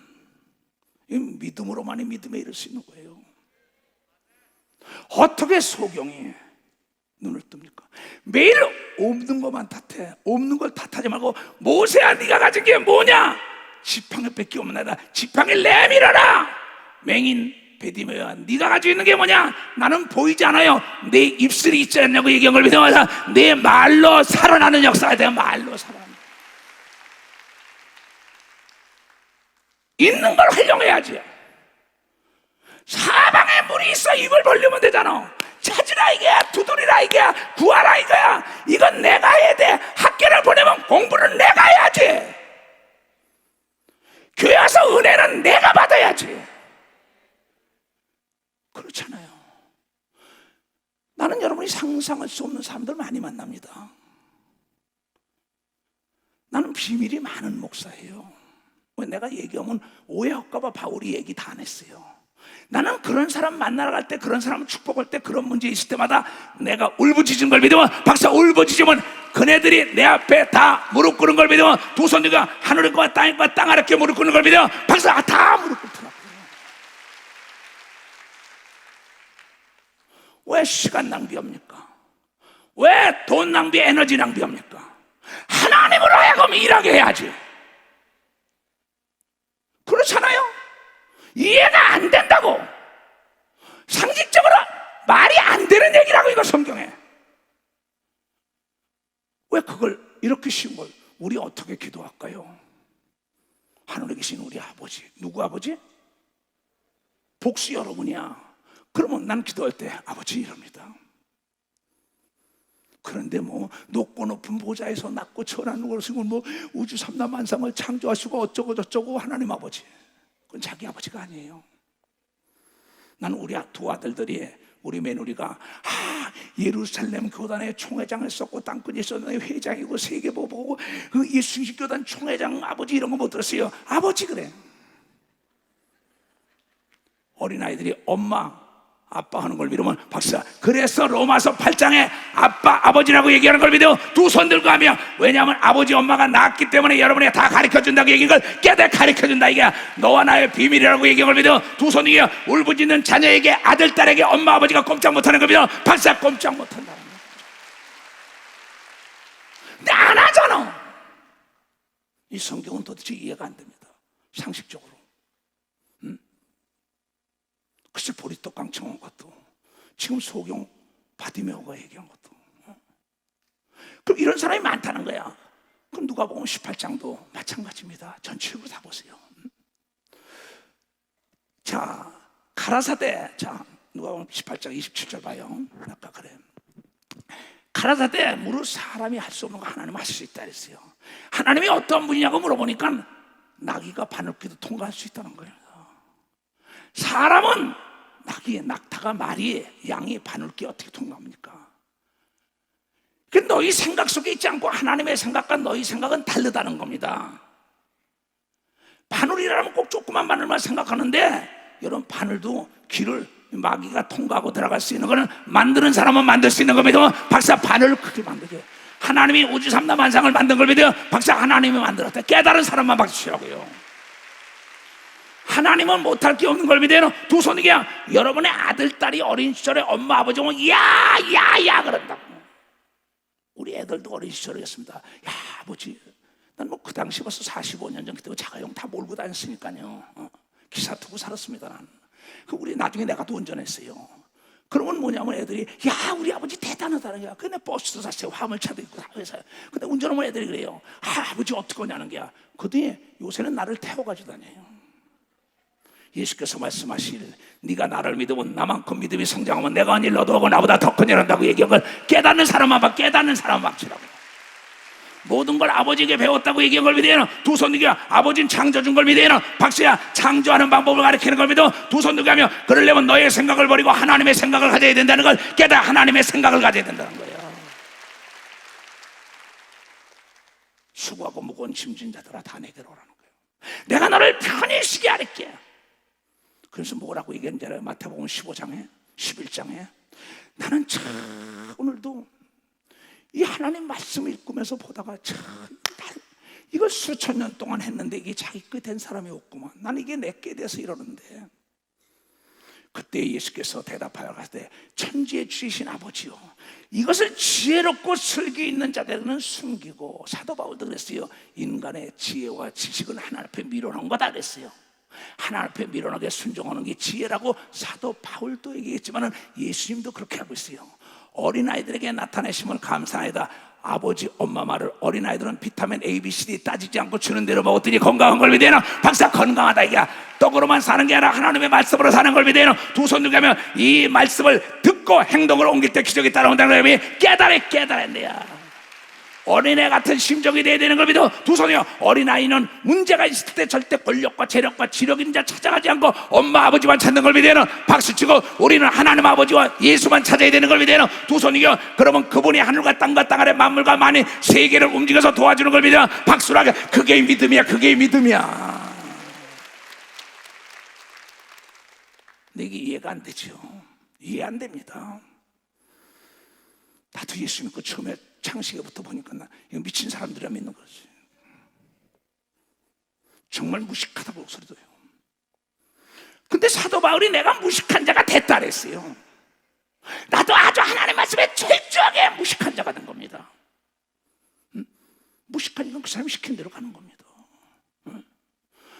믿음으로만이 믿음에 이를 수 있는 거예요. 어떻게 소경이 눈을 뜹니까? 매일 없는 것만 탓해. 없는 걸 탓하지 말고, 모세야 네가 가진 게 뭐냐? 지팡이 뺏기 없나이다. 지팡이 내밀어라. 맹인 베디메야, 네가 가지고 있는 게 뭐냐? 나는 보이지 않아요. 내 입술이 있지 않냐고 얘기한 걸 믿어마자 내 말로 살아나는 역사가 돼요. 말로 살아나는, 있는 걸 활용해야지. 사방에 물이 있어. 입을 벌리면 되잖아. 찾으라 이거야, 두드리라 이거야, 구하라 이거야. 이건 내가 해야 돼. 학교를 보내면 공부는 내가 해야지. 교회 와서 은혜는 내가 받아야지. 그렇잖아요. 나는 여러분이 상상할 수 없는 사람들 많이 만납니다. 나는 비밀이 많은 목사예요. 왜 내가 얘기하면 오해할까봐 바울이 얘기 다 안 했어요. 나는 그런 사람 만나러 갈 때, 그런 사람을 축복할 때, 그런 문제 있을 때마다 내가 울부짖은 걸 믿으면, 박사 울부짖으면 그네들이 내 앞에 다 무릎 꿇은 걸 믿으면, 두 손들과 하늘과 땅과 땅 아래께 무릎 꿇는 걸 믿으면, 박사 다 무릎 꿇더라고요. 왜 시간 낭비합니까? 왜 돈 낭비, 에너지 낭비합니까? 하나님으로 하여금 일하게 해야지. 그렇잖아요. 이해가 안 된다고. 상식적으로 말이 안 되는 얘기라고, 이거 성경에. 왜 그걸 이렇게 쉬운 걸 우리 어떻게 기도할까요? 하늘에 계신 우리 아버지. 누구 아버지? 복수 여러분이야. 그러면 난 기도할 때 아버지 이럽니다. 그런데 뭐 높고 높은 보좌에서 낮고 천한 것을 뭐 우주 삼라만상을 창조하시고 어쩌고 저쩌고 하나님 아버지. 그건 자기 아버지가 아니에요. 나는 우리 두 아들들이, 우리 며느리가 예루살렘 교단의 총회장을 썼고 땅끝에 있었는데 회장이고 세계보고 그 예수식 교단 총회장 아버지 이런 거 못 들었어요. 아버지 그래. 어린아이들이 엄마 아빠 하는 걸 믿으면, 박사 그래서 로마서 8장에 아빠 아버지라고 얘기하는 걸 믿어 두 손 들고 하며, 왜냐하면 아버지 엄마가 낳았기 때문에 여러분이 다 가르쳐준다고 얘기한 걸 깨닫 가르쳐준다. 이게 너와 나의 비밀이라고 얘기한 걸 믿어 두 손 들고 울부짖는 자녀에게, 아들 딸에게 엄마 아버지가 꼼짝 못하는 걸 믿어 박사 꼼짝 못한다는 거야. 근데 안 하잖아. 이 성경은 도대체 이해가 안 됩니다. 상식적으로. 글쎄 보리떡 깡청한 것도, 지금 소경 바디메오가 얘기한 것도. 그럼 이런 사람이 많다는 거야. 그럼 누가 보면 18장도 마찬가지입니다. 전체적으로 다 보세요. 자, 가라사대. 자, 누가 보면 18장 27절 봐요. 아까 그래. 가라사대 무릇 사람이 할 수 없는 거 하나님 하실 수 있다 그랬어요. 하나님이 어떤 분이냐고 물어보니까 나귀가 바늘귀도 통과할 수 있다는 거예요. 사람은 낙타가 말이, 양이 바늘귀 어떻게 통과합니까? 그 너희 생각 속에 있지 않고 하나님의 생각과 너희 생각은 다르다는 겁니다. 바늘이라면 꼭 조그만 바늘만 생각하는데, 여러분 바늘도 길을 마귀가 통과하고 들어갈 수 있는 거는 만드는 사람은 만들 수 있는 겁니다. 박사 바늘을 크게 만들게. 하나님이 우주 삼라 만상을 만든 걸 믿어요. 박사 하나님이 만들었다. 깨달은 사람만 박수 치라고요. 하나님은 못할 게 없는 걸 믿어요. 두 손이 그냥 여러분의 아들, 딸이 어린 시절에 엄마, 아버지 오면 야야야 그런다고. 우리 애들도 어린 시절이었습니다. 야 아버지, 난 뭐 그 당시 벌써 45년 전 그때 자가용 다 몰고 다녔으니까요. 기사 타고 살았습니다. 난. 그 우리 나중에 내가 도 운전했어요. 그러면 뭐냐면 애들이 야 우리 아버지 대단하다는 거야. 근데 버스도 샀어요. 화물차도 있고 다 회사요. 근데 운전하면 애들이 그래요. 아버지 어떡하냐는 거야. 그더니 요새는 나를 태워가지고 다녀요. 예수께서 말씀하실, 네가 나를 믿으면 나만큼 믿음이 성장하면 내가 한 일 너도 하고 나보다 더 큰 일 한다고 얘기한 걸 깨닫는 사람만 봐. 깨닫는 사람만 치라고. 모든 걸 아버지에게 배웠다고 얘기한 걸 믿어요. 두 손 들고 아버지는 창조준 걸 믿어요. 박수야 창조하는 방법을 가르치는 걸 믿어 두 손 들고 하며, 그러려면 너의 생각을 버리고 하나님의 생각을 가져야 된다는 걸 깨닫, 하나님의 생각을 가져야 된다는 거예요. 수고하고 무거운 짐진 자들아 다 내게로 오라는 거예요. 내가 너를 편히 쉬게 하릴게. 그래서 뭐라고 얘기했는지 알아요? 마태복음 15장에 11장에 나는 참 오늘도 이 하나님 말씀을 읽으면서 보다가 참 이걸 수천 년 동안 했는데 이게 자기 거 된 사람이 없구만. 난 이게 내게 돼서 이러는데, 그때 예수께서 대답하여 가시되 천지에 주신 아버지요, 이것을 지혜롭고 슬기 있는 자들은 숨기고, 사도 바울도 그랬어요. 인간의 지혜와 지식은 하나님 앞에 미뤄놓은 거다 그랬어요. 하나님 앞에 미뤄놓게 순종하는 게 지혜라고 사도 바울도 얘기했지만 예수님도 그렇게 하고 있어요. 어린아이들에게 나타내심을 감사하다. 아버지 엄마 말을 어린아이들은 비타민 A, B, C, D 따지지 않고 주는 대로 먹었더니 건강한 걸 믿어요. 박사, 건강하다 이게 떡으로만 사는 게 아니라 하나님의 말씀으로 사는 걸 믿어요. 두 손 들고 하면 이 말씀을 듣고 행동으로 옮길 때 기적이 따라온다는 거예요. 깨달았네요. 어린애 같은 심정이 돼야 되는 걸 믿어. 두 손이요. 어린아이는 문제가 있을 때 절대 권력과 재력과 지력 있는 자 찾아가지 않고 엄마 아버지만 찾는 걸 믿어요. 박수치고 우리는 하나님 아버지와 예수만 찾아야 되는 걸 믿어요. 두 손이요. 그러면 그분이 하늘과 땅과 땅 아래 만물과 만인 세계를 움직여서 도와주는 걸 믿어요. 박수라게. 그게 믿음이야. 그게 믿음이야. 근데 이게 이해가 안 되죠. 이해 안 됩니다. 나도 예수 믿고 처음에 창세기부터 보니까 나 이거 미친 사람들이라 믿는 거지. 정말 무식하다고 목소리도요. 근데 사도 바울이 내가 무식한 자가 됐다 그랬어요. 나도 아주 하나님 말씀에 철저하게 무식한 자가 된 겁니다. 무식하니까 그 사람이 시킨 대로 가는 겁니다.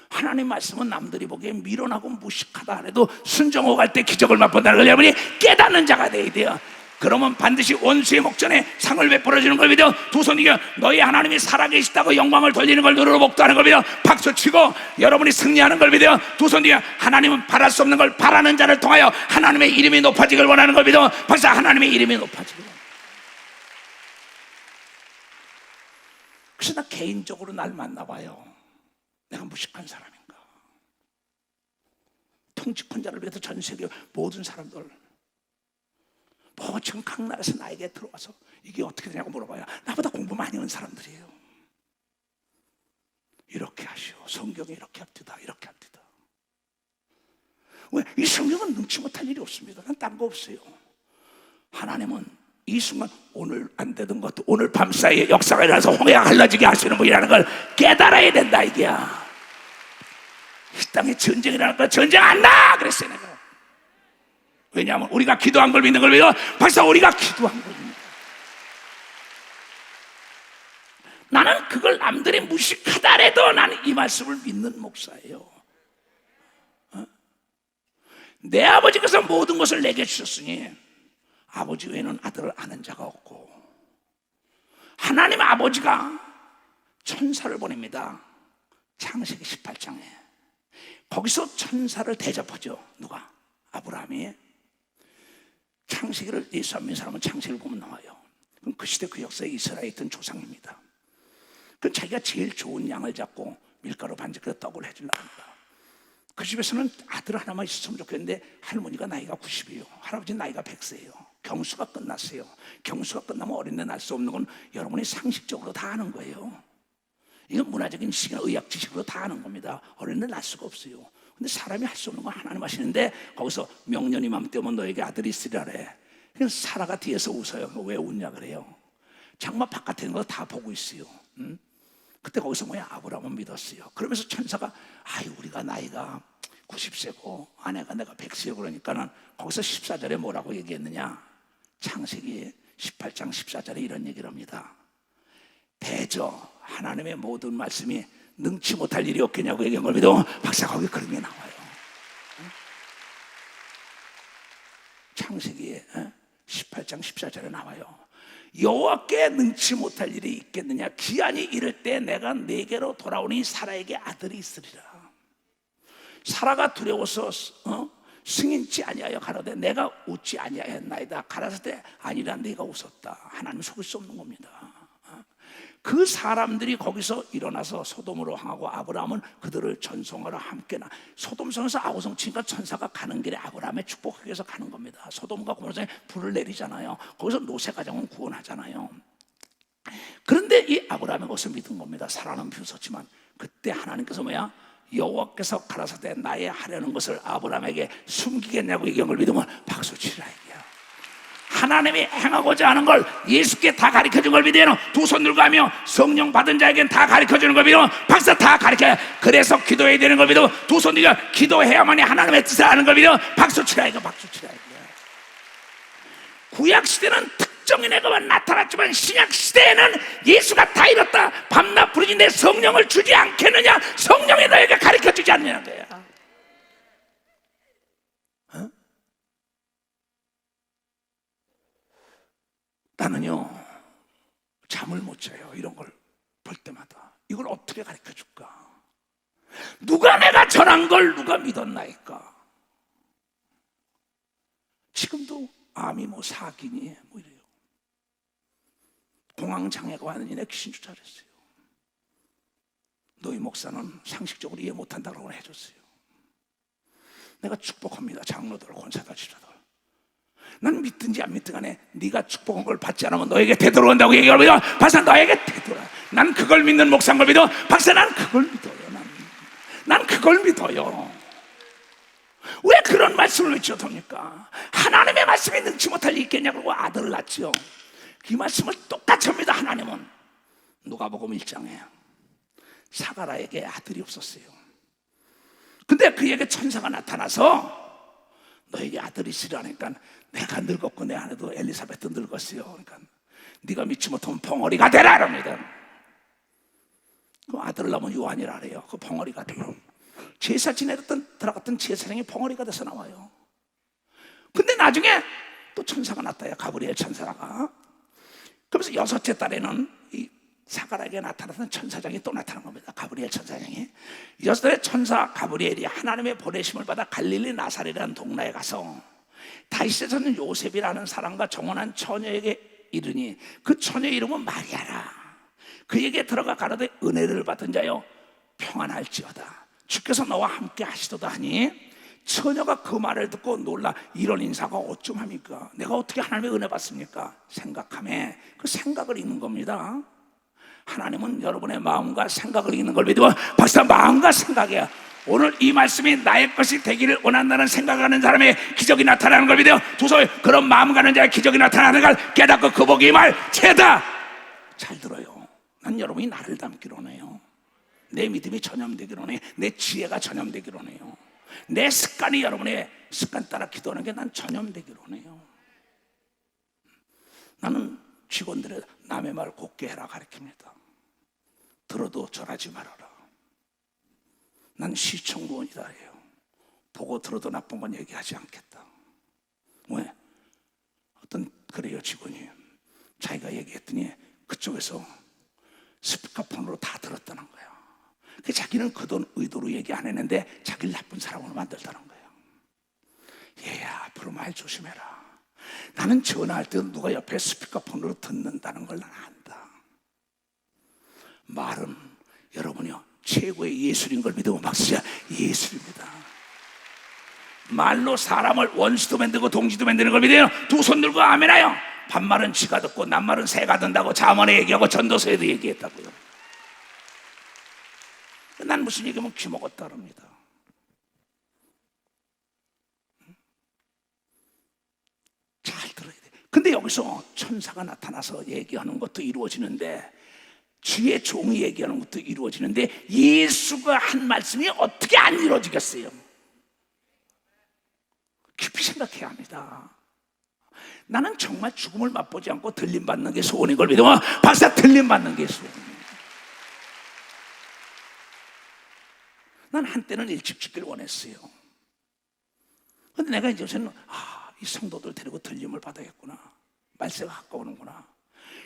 하나님 말씀은 남들이 보기에 미련하고 무식하다 해도 순종하고 갈 때 기적을 맛본다는 걸 여러분이 깨닫는 자가 돼야 돼요. 그러면 반드시 원수의 목전에 상을 베풀어주는 걸 믿어. 두 손 이겨 너희 하나님이 살아계시다고 영광을 돌리는 걸 누르러 목도하는 걸 믿어. 박수치고 여러분이 승리하는 걸 믿어. 두 손 이겨 하나님은 바랄 수 없는 걸 바라는 자를 통하여 하나님의 이름이 높아지길 원하는 걸 믿어. 박수. 하나님의 이름이 높아지길. 그래서 나 개인적으로 날 만나봐요. 내가 무식한 사람인가? 통치권자를 위해서 전 세계 모든 사람들 뭐 지금 각 나라에서 나에게 들어와서 이게 어떻게 되냐고 물어봐요. 나보다 공부 많이 한 사람들이에요. 이렇게 하시오. 성경에 이렇게 합디다. 이렇게 합디다. 왜? 이 성경은 능치 못할 일이 없습니다. 난 딴 거 없어요. 하나님은 이 순간 오늘 안 되던 것도 오늘 밤 사이에 역사가 일어나서 홍해가 갈라지게 하시는 분이라는 걸 깨달아야 된다 이게야. 이 땅에 전쟁이 일어날까? 전쟁 안 나! 그랬어요 내가. 왜냐하면 우리가 기도한 걸 믿는 걸 믿어. 박사, 우리가 기도한 걸 믿는. 나는 그걸 남들이 무식하다 해도 나는 이 말씀을 믿는 목사예요. 내 아버지께서 모든 것을 내게 주셨으니 아버지 외에는 아들을 아는 자가 없고, 하나님 아버지가 천사를 보냅니다. 창세기 18장에 거기서 천사를 대접하죠. 누가? 아브라함이. 창세기를 예수 안 믿는 사람은 창세기를 보면 나와요. 그럼 그 시대 그 역사에 이스라엘에 있던 조상입니다. 그럼 자기가 제일 좋은 양을 잡고 밀가루 반죽해서 떡을 해주려고 합니다. 그 집에서는 아들 하나만 있었으면 좋겠는데 할머니가 나이가 90이에요. 할아버지 나이가 100세예요. 경수가 끝났어요. 경수가 끝나면 어린애 낳을 수 없는 건 여러분이 상식적으로 다 아는 거예요. 이건 문화적인 지식이나 의학 지식으로 다 아는 겁니다. 어린애 낳을 수가 없어요. 근데 사람이 할 수 없는 건 하나님 하시는데 거기서 명년이 맘 때면 너에게 아들이 있으리라 그래. 그래서 사라가 뒤에서 웃어요. 왜 웃냐 그래요. 장마 바깥에 있는 거 다 보고 있어요. 그때 거기서 뭐야? 아브라함은 믿었어요. 그러면서 천사가 아유 우리가 나이가 90세고 아내가 내가 100세고 그러니까는 거기서 14절에 뭐라고 얘기했느냐? 창세기 18장 14절에 이런 얘기를 합니다. 대저 하나님의 모든 말씀이 능치 못할 일이 없겠냐고 얘기한 걸 믿어. 박사, 거기 그런 게 나와요. 창세기 18장 14절에 나와요. 여호와께 능치 못할 일이 있겠느냐? 기한이 이를 때 내가 네게로 돌아오니 사라에게 아들이 있으리라. 사라가 두려워서 승인치 아니하여 가로되 내가 웃지 아니하였나이다. 가라사대 아니라 네가 웃었다. 하나님 속일 수 없는 겁니다. 그 사람들이 거기서 일어나서 소돔으로 향하고 아브라함은 그들을 전송하러 함께나. 소돔성에서 아우성 치니까 천사가 가는 길에 아브라함의 축복하기 위해서 가는 겁니다. 소돔과 고모라에 불을 내리잖아요. 거기서 노세 가정은 구원하잖아요. 그런데 이 아브라함의 것을 믿은 겁니다. 사라는 비웃었지만 그때 하나님께서 뭐야? 여호와께서 가라사대 나의 하려는 것을 아브라함에게 숨기겠냐고 얘기한 걸 믿으면 박수 치라 이게요. 하나님이 행하고자 하는 걸 예수께 다 가르쳐준 걸 믿어요. 두 손 들고 하며 성령 받은 자에겐 다 가르쳐주는 걸 믿어. 박사 다 가르쳐요. 그래서 기도해야 되는 걸 믿어. 두 손 들고 기도해야만이 하나님의 뜻을 아는 걸 믿어. 박수 치라 이거, 박수 치라 이거. 구약 시대는 특정인에게만 나타났지만 신약 시대에는 예수가 다 이뤘다. 밤낮 부르짖는 내 성령을 주지 않겠느냐? 성령이 너에게 가르쳐주지 않느냐는 거야. 나는요 잠을 못 자요. 이런 걸 볼 때마다 이걸 어떻게 가르쳐줄까? 누가 내가 전한 걸 누가 믿었나이까? 지금도 암이 뭐 사기니 뭐 이래요. 공황장애가 왔느니 내 귀신 쫓아냈어요. 너희 목사는 상식적으로 이해 못한다고 해줬어요. 내가 축복합니다. 장로들, 권사들, 지도들. 난 믿든지 안 믿든 간에 네가 축복한 걸 받지 않으면 너에게 되돌아온다고 얘기하면 박사 너에게 되돌아. 난 그걸 믿는 목사인 걸 믿어. 박사 난 그걸 믿어요. 난 그걸 믿어요. 왜 그런 말씀을 외쳐도 됩니까? 하나님의 말씀에 능치 못할 리 있겠냐고 아들을 낳지요. 그 말씀을 똑같이 합니다. 하나님은 누가복음 1장에 사가라에게 아들이 없었어요. 근데 그에게 천사가 나타나서 너에게 아들이 있으라니까 내가 늙었고 내 아내도 엘리사벳도 늙었어요. 그러니까 네가 믿지 못하면 벙어리가 되라 합니다. 그 아들을 낳으면 요한이라 그래요. 그 벙어리가 돼요. 제사 지내던 들어갔던 제사장이 벙어리가 돼서 나와요. 근데 나중에 또 천사가 나타나요. 가브리엘 천사가. 그래서 여섯째 달에는 이 사가라에게 나타났던 천사장이 또 나타난 겁니다. 가브리엘 천사장이. 여섯째 천사 가브리엘이 하나님의 보내심을 받아 갈릴리 나사렛이라는 동네에 가서 다윗의 전 요셉이라는 사람과 정혼한 처녀에게 이르니 그 처녀 이름은 마리아라. 그에게 들어가 가로되 은혜를 받은 자여 평안할지어다. 주께서 너와 함께 하시도다 하니 처녀가 그 말을 듣고 놀라 이런 인사가 어쩜 합니까? 내가 어떻게 하나님의 은혜 받습니까? 생각하며 그 생각을 읽는 겁니다. 하나님은 여러분의 마음과 생각을 읽는 걸 믿고 박사 마음과 생각이야. 오늘 이 말씀이 나의 것이 되기를 원한다는 생각하는 사람의 기적이 나타나는 걸 믿어요. 두손 그런 마음 가는 자의 기적이 나타나는 걸 깨닫고 그 복이 말 죄다. 잘 들어요. 난 여러분이 나를 닮기로 해요. 내 믿음이 전염되기로 해요. 내 지혜가 전염되기로 해요. 내 습관이 여러분의 습관 따라 기도하는 게 난 전염되기로 해요. 나는 직원들의 남의 말 곱게 해라 가르칩니다. 들어도 절하지 말아라. 난 시청구원이다 해요. 보고 들어도 나쁜 건 얘기하지 않겠다. 왜? 어떤 그래요 직원이 자기가 얘기했더니 그쪽에서 스피커폰으로 다 들었다는 거예요. 자기는 그 돈 의도로 얘기 안 했는데 자기를 나쁜 사람으로 만들다는 거예요. 얘야 앞으로 말 조심해라. 나는 전화할 때도 누가 옆에 스피커폰으로 듣는다는 걸 난 안다. 말은 여러분이요 최고의 예술인 걸 믿으면 박수야. 예술입니다. 말로 사람을 원수도 만들고 동지도 만드는 걸 믿어요. 두 손 들고 아멘하여. 반말은 쥐가 듣고 낱말은 새가 든다고 자문에 얘기하고 전도서에도 얘기했다고요. 난 무슨 얘기하면 귀 먹었다 그럽니다. 잘 들어야 돼. 근데 여기서 천사가 나타나서 얘기하는 것도 이루어지는데 주의 종이 얘기하는 것도 이루어지는데 예수가 한 말씀이 어떻게 안 이루어지겠어요? 깊이 생각해야 합니다. 나는 정말 죽음을 맛보지 않고 들림받는 게 소원인 걸 믿어. 박사 들림받는 게 소원이에요. 난 한때는 일찍 죽기를 원했어요. 근데 내가 이제 요새는 이 성도들 데리고 들림을 받아야겠구나. 말세가 가까우는구나.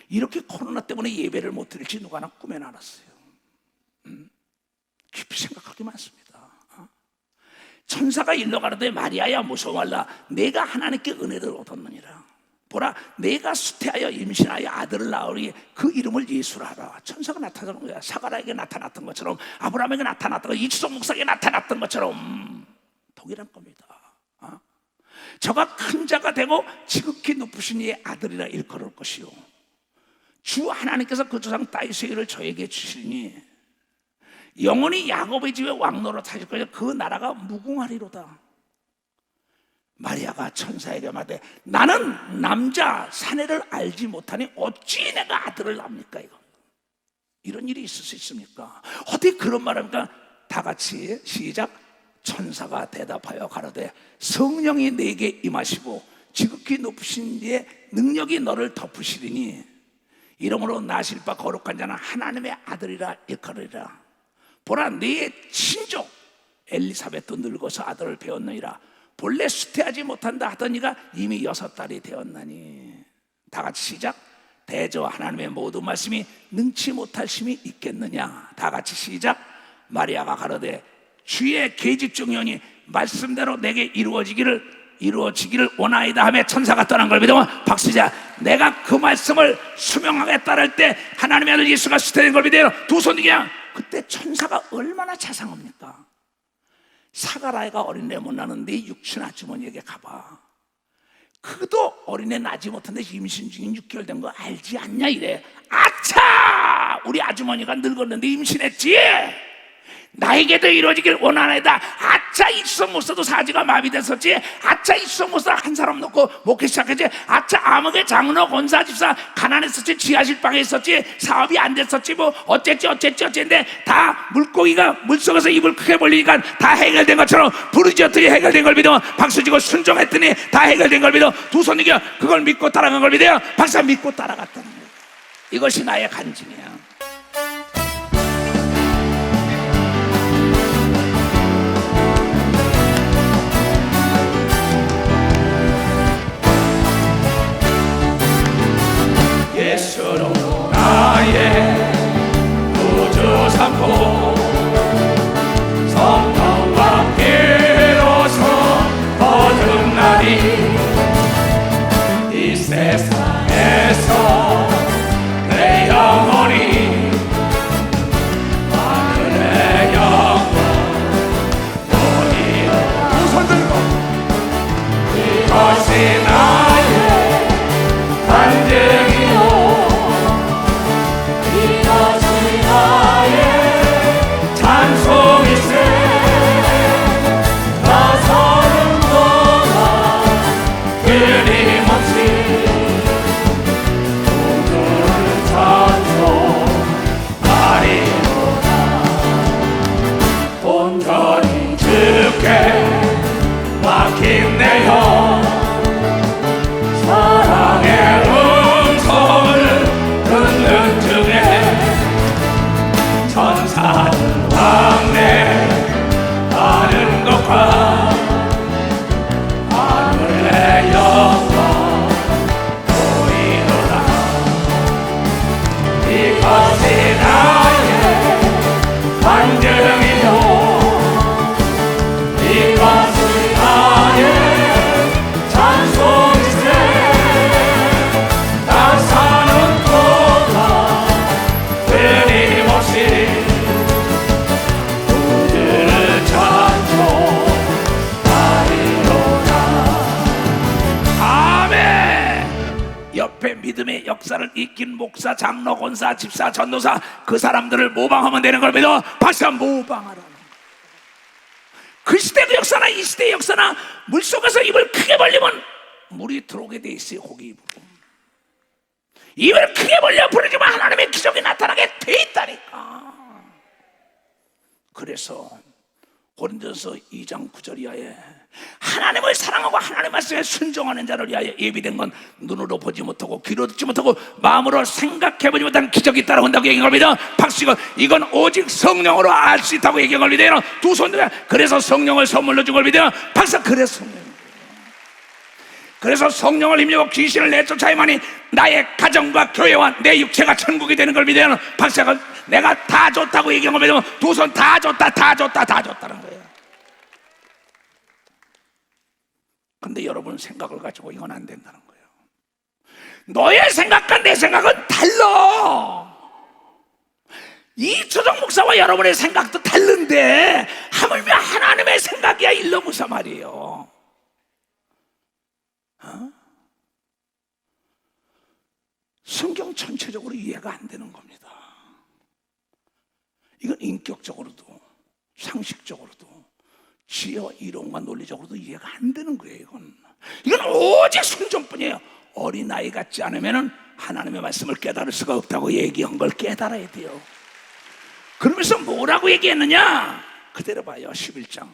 이렇게 코로나 때문에 예배를 못 드릴지 누가 하나 꿈에 알았어요. 깊이 생각하기 많습니다. 천사가 일러 가로되 마리아야 무서워 말라. 내가 하나님께 은혜를 얻었느니라. 보라 내가 수태하여 임신하여 아들을 낳으리 그 이름을 예수라 하라. 천사가 나타나는 거야. 사가라에게 나타났던 것처럼 아브라함에게 나타났던 것, 이주성 목사에게 나타났던 것처럼 동일한 겁니다. 저가 큰 자가 되고 지극히 높으신 이의 아들이라 일컬을 것이요 주 하나님께서 그 조상 다윗의 일을 저에게 주시니 영원히 야곱의 집에 왕노릇 하실 것이요 그 나라가 무궁하리로다. 마리아가 천사에게 말하되 나는 남자 사내를 알지 못하니 어찌 내가 아들을 낳습니까? 이런 일이 있을 수 있습니까? 어떻게 그런 말합니까? 다 같이 시작. 천사가 대답하여 가로되 성령이 내게 임하시고 지극히 높으신 이의 능력이 너를 덮으시리니 이러므로 나실 바 거룩한 자는 하나님의 아들이라 일컬으리라. 보라 네 친족 엘리사벳도 늙어서 아들을 배웠느니라. 본래 수태하지 못한다 하던 이가 이미 6달이 되었나니. 다 같이 시작. 대저 하나님의 모든 말씀이 능치 못할 심이 있겠느냐. 다 같이 시작. 마리아가 가로되 주의 계집종이오니 말씀대로 내게 이루어지기를 원하이다 하며 천사가 떠난 걸 믿으면 박수자. 내가 그 말씀을 수명하게 따를 때 하나님의 아들 예수가 수태된 걸 믿어요. 두 손 그냥. 그때 천사가 얼마나 자상합니까? 사가라이가 어린애 못 낳는데 육친 아주머니에게 가봐. 그도 어린애 낳지 못한데 임신 중인 6개월 된 거 알지 않냐 이래. 아차! 우리 아주머니가 늙었는데 임신했지? 나에게도 이루어지길 원하나이다. 아차 있어 못 써도 사지가 마비됐었지. 아차 있어 못 써 한 사람 놓고 목회 시작했지. 아차 암흑의 장로 권사 집사 가난했었지. 지하실방에 있었지. 사업이 안 됐었지. 뭐 어쨌는데 다 물고기가 물속에서 입을 크게 벌리니까 다 해결된 것처럼 부르짖었더니 해결된 걸 믿어. 박수치고 순종했더니 다 해결된 걸 믿어. 두 손 이겨 그걸 믿고 따라간 걸 믿어요. 박사 믿고 따라갔다는 거예요. 이것이 나의 간증이야. 예수로 나의 구주 삼고 성령과 피로서 거듭나니 이 세상에서 내 영혼이 하늘의 영광 보이라. 두 손 들고 이것이 나의 간증이 믿음의 역사를 익힌 목사, 장로, 권사, 집사, 전도사 그 사람들을 모방하면 되는 걸 믿어. 박사 모방하라. 그 시대의 역사나 이 시대의 역사나 물속에서 입을 크게 벌리면 물이 들어오게 돼 있어요. 고기 입으로 입을 크게 벌려 부르지만 하나님의 기적이 나타나게 돼 있다니까. 그래서 고린도서 2장 9절 이하에 하나님을 사랑하고 하나님 말씀에 순종하는 자를 위하여 예비된 건 눈으로 보지 못하고 귀로 듣지 못하고 마음으로 생각해보지 못한 기적이 따라온다고 얘기한 겁니다. 박수가 이건 오직 성령으로 알 수 있다고 얘기한 겁니다. 두 손들어. 그래서 성령을 선물로 준 겁니다. 박수. 그래서 성령을 힘입어 귀신을 내쫓아야만이 나의 가정과 교회와 내 육체가 천국이 되는 걸 믿어요. 박사가 내가 다 줬다고 얘기한 겁니다. 두 손 다 줬다는 거예요. 근데 여러분 생각을 가지고 이건 안 된다는 거예요. 너의 생각과 내 생각은 달라. 이초정 목사와 여러분의 생각도 다른데 하물며 하나님의 생각이야 일러무사 말이에요. 성경 전체적으로 이해가 안 되는 겁니다. 이건 인격적으로도 상식적으로도 지혜와 이론과 논리적으로도 이해가 안 되는 거예요. 이건 오직 순종뿐이에요. 어린아이 같지 않으면 하나님의 말씀을 깨달을 수가 없다고 얘기한 걸 깨달아야 돼요. 그러면서 뭐라고 얘기했느냐? 그대로 봐요. 11장,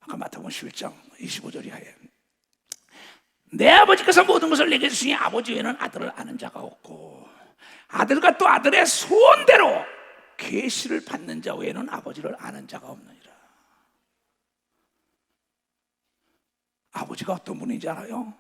아까 마태복음 11장 25절이 하에 내 아버지께서 모든 것을 내게 주시니 아버지 외에는 아들을 아는 자가 없고 아들과 또 아들의 소원대로 계시를 받는 자 외에는 아버지를 아는 자가 없느니라. 아버지가 어떤 분인지 알아요?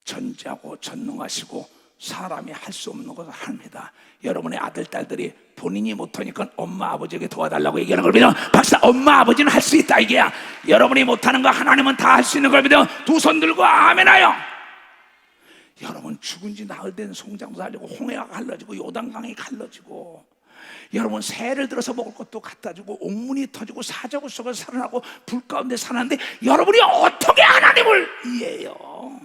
전지하고 전능하시고 사람이 할 수 없는 것을 합니다. 여러분의 아들, 딸들이 본인이 못하니까 엄마, 아버지에게 도와달라고 얘기하는 걸 믿어. 박사, 엄마, 아버지는 할 수 있다 이게야. 여러분이 못하는 거 하나님은 다 할 수 있는 걸 믿어. 두 손 들고 아멘하여. 여러분 죽은 지 나흘 된 송장도 살리고 홍해가 갈라지고 요단강이 갈라지고 여러분 새를 들어서 먹을 것도 갖다 주고 옥문이 터지고 사자굴 속에서 살아나고 불 가운데 살아나는데 여러분이 어떻게 하나님을 이해해요?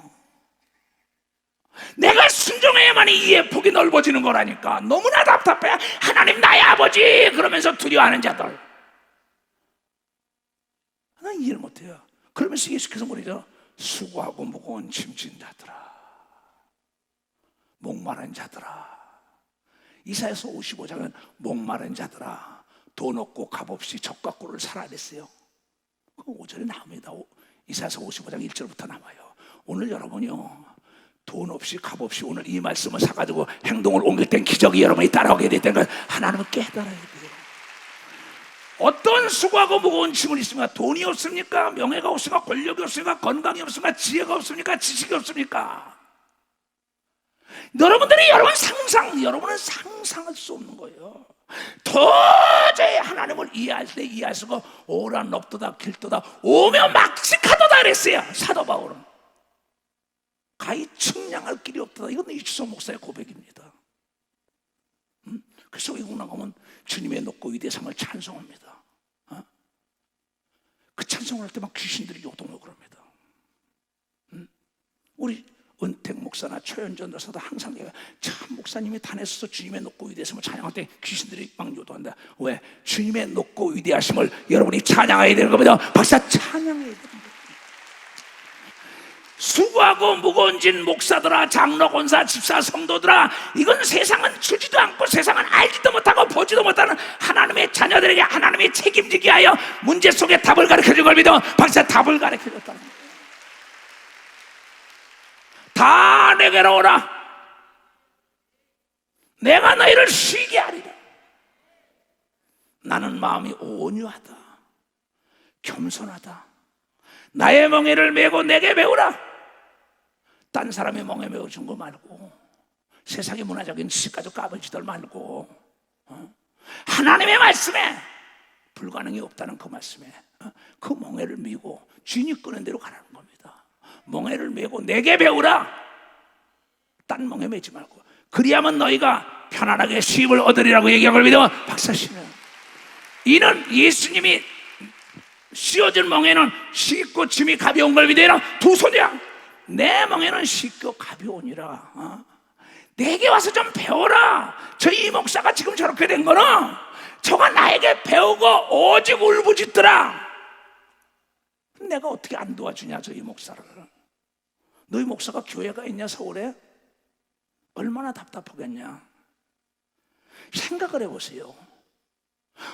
내가 순종해야만이 이해 폭이 넓어지는 거라니까. 너무나 답답해. 하나님 나의 아버지 그러면서 두려워하는 자들 난 이해를 못해요. 그러면서 예수께서 뭐래죠? 수고하고 무거운 짐진 자들아, 목마른 자들아. 이사야서 55장은 목마른 자들아, 돈 없고 값없이 적과 꿀을 사라 그랬어요. 그 5절에 나옵니다. 이사야서 55장 1절부터 나와요. 오늘 여러분이요, 돈 없이 값없이 오늘 이 말씀을 사가지고 행동을 옮길 땐 기적이 여러분이 따라오게 됐다는 걸 하나님은 깨달아야 돼요. 어떤 수고하고 무거운 짐을 있습니까? 돈이 없습니까? 명예가 없습니까? 권력이 없습니까? 건강이 없습니까? 지혜가 없습니까? 지식이 없습니까? 여러분은 상상할 수 없는 거예요. 도저히 하나님을 이해할 때 이해할 수가 오라 넙도다 길도다 오며 막직하도다 그랬어요. 사도 바울은 가히 측량할 길이 없다. 이건 이주석 목사의 고백입니다. 그래서 외국 나가면 주님의 높고 위대함을 찬송합니다. 그 찬송을 할 때 막 귀신들이 요동하고 그럽니다. 우리 은택 목사나 최현전 전도사도 항상 내가 참 목사님이 단에서서 주님의 높고 위대하심을 찬양할 때 귀신들이 막 요동한다. 왜? 주님의 높고 위대하심을 여러분이 찬양해야 되는 겁니다. 박사 찬양해야 됩니다. 수고하고 무거운 짐 목사들아, 장로, 권사, 집사, 성도들아, 이건 세상은 주지도 않고 세상은 알지도 못하고 보지도 못하는 하나님의 자녀들에게 하나님이 책임지게 하여 문제 속에 답을 가르쳐준 걸 믿어. 박사 답을 가르쳐줬다는 거예요. 다 내게로 오라. 내가 너희를 쉬게 하리라. 나는 마음이 온유하다, 겸손하다. 나의 멍에를 메고 내게 배우라. 딴 사람의 멍에 메워준 거 말고, 세상의 문화적인 지식가지고 까불지들 말고, 하나님의 말씀에 불가능이 없다는 그 말씀에 그 멍에를 메고 주인이 끄는 대로 가라는 겁니다. 멍에를 메고 내게 배우라. 딴 멍에 매지 말고. 그리하면 너희가 편안하게 쉼을 얻으리라고 얘기한 걸 믿어. 박사씨는 이는 예수님이 씌워준 멍에는 쉽고 짐이 가벼운 걸 믿어라. 두 손이야. 내 멍에는 쉽고 가벼우니라. 내게 와서 좀 배워라. 저 이 목사가 지금 저렇게 된 거는 저가 나에게 배우고 오직 울부짖더라. 내가 어떻게 안 도와주냐 저 이 목사를. 너희 목사가 교회가 있냐 서울에? 얼마나 답답하겠냐. 생각을 해보세요.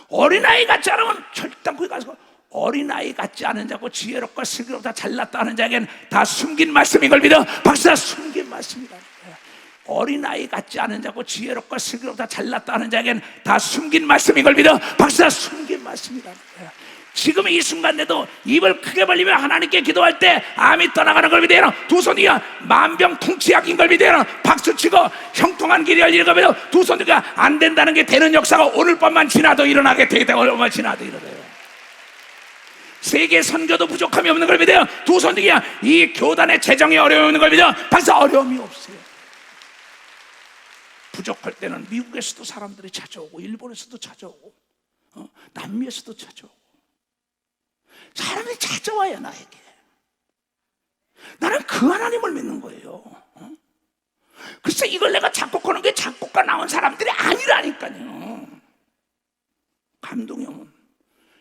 어린아이 같지 않으면 절대 거기 가서 어린아이 같지 않은 자고 지혜롭고 슬기롭다 잘났다 하는 자에게는 다 숨긴 말씀인 걸 믿어. 박사 숨긴 말씀이다. 어린아이 같지 않은 자고 지혜롭고 슬기롭다 잘났다 하는 자에게는 다 숨긴 말씀인 걸 믿어. 박사 숨긴 말씀이다. 지금 이 순간에도 입을 크게 벌리며 하나님께 기도할 때 암이 떠나가는 걸 믿어요. 두 손이야 만병통치약인 걸 믿어요. 박수치고 형통한 길이 열리는 걸 믿어요. 두 손이가 안 된다는 게 되는 역사가 오늘 밤만 지나도 일어나게 되겠다. 오늘만 지나도 일어나요. 세계 선교도 부족함이 없는 걸 믿어요. 두 손이야 이 교단의 재정이 어려움이 없는 걸 믿어요. 박사 어려움이 없어요. 부족할 때는 미국에서도 사람들이 찾아오고 일본에서도 찾아오고 남미에서도 찾아오고 사람이 찾아와요. 나에게. 나는 그 하나님을 믿는 거예요. 글쎄 이걸 내가 작곡하는 게 작곡가 나온 사람들이 아니라니까요. 감동형은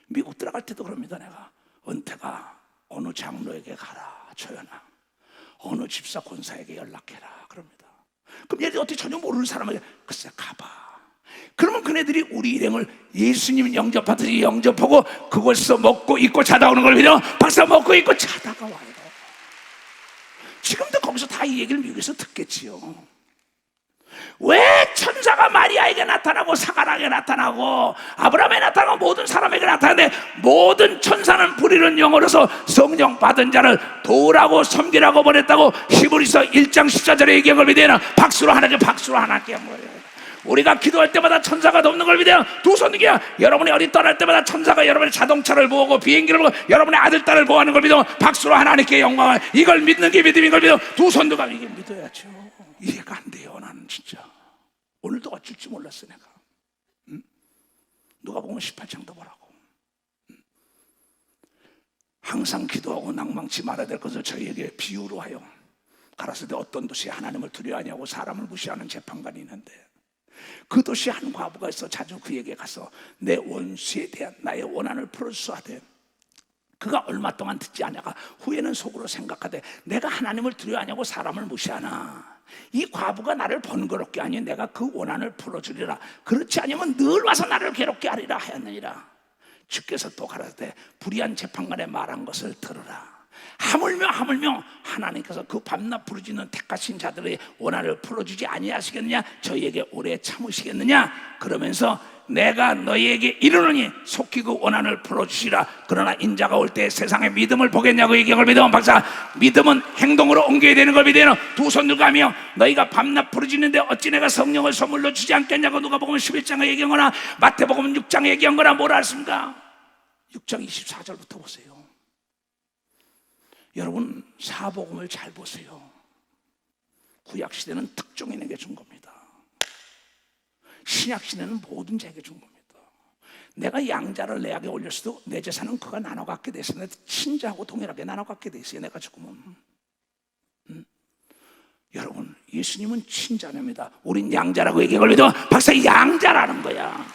미국 들어갈 때도 그럽니다. 내가 은퇴가 어느 장로에게 가라, 조연아. 어느 집사 권사에게 연락해라, 그럽니다. 그럼 얘들이 어떻게 전혀 모르는 사람에게 글쎄 가봐. 그러면 그네들이 우리 일행을 예수님 영접하듯이 영접하고 그곳에서 먹고 입고 자다 오는 걸 믿어 박사 먹고 입고 자다가 와요. 지금도 거기서 다 이 얘기를 미국에서 듣겠지요. 왜 천사가 마리아에게 나타나고 사가락에 나타나고 아브라함에 나타나고 모든 사람에게 나타나는데 모든 천사는 부리는 영어로서 성령 받은 자를 도우라고 섬기라고 보냈다고 히브리서 1장 14절에 얘기한 걸 믿어요. 박수로 하나님께 한 거예요. 우리가 기도할 때마다 천사가 돕는 걸 믿어요. 두 손 들게요. 여러분이 어디 떠날 때마다 천사가 여러분의 자동차를 보고 비행기를 보고 여러분의 아들, 딸을 보호하는 걸 믿어 박수로 하나님께 영광을. 이걸 믿는 게 믿음인 걸 믿어. 두 손 들고 이게 믿어야죠. 이해가 안 돼요. 나는 진짜 오늘도 어쩔 줄 몰랐어 내가. 누가 보면 18장도 보라고. 항상 기도하고 낭망치 말아야 될 것을 저희에게 비유로 하여 가라사대 어떤 도시에 하나님을 두려워하냐고 사람을 무시하는 재판관이 있는데 그 도시에 한 과부가 있어 자주 그에게 가서 내 원수에 대한 나의 원한을 풀어주소하되 그가 얼마 동안 듣지 않냐가 후에는 속으로 생각하되 내가 하나님을 두려워하냐고 사람을 무시하나 이 과부가 나를 번거롭게 하니 내가 그 원한을 풀어주리라. 그렇지 않으면 늘 와서 나를 괴롭게 하리라 하였느니라. 주께서 또 가라사대 불의한 재판관의 말한 것을 들으라. 하물며 하나님께서 그 밤낮 부르짖는 택하신 자들의 원한을 풀어주지 아니하시겠느냐? 저희에게 오래 참으시겠느냐? 그러면서 내가 너희에게 이르노니 속히 그 원한을 풀어주시라. 그러나 인자가 올 때 세상의 믿음을 보겠냐고 얘기한 걸 믿으면 박사 믿음은 행동으로 옮겨야 되는 걸 믿어요. 두 손 들고 하며 너희가 밤낮 부르짖는데 어찌 내가 성령을 선물로 주지 않겠냐고 누가복음 11장에 얘기한 거나 마태복음 6장에 얘기한 거나 뭐라 했습니까? 6장 24절부터 보세요. 여러분 사복음을 잘 보세요. 구약시대는 특종인에게 준 겁니다. 신약시대는 모든 자에게 준 겁니다. 내가 양자를 내에게 올렸어도 내 재산은 그가 나눠 갖게 돼 있어요. 친자하고 동일하게 나눠 갖게 돼 있어요. 내가 죽으면. 여러분 예수님은 친자입니다. 우린 양자라고 얘기한 걸 믿어 박사 양자라는 거야.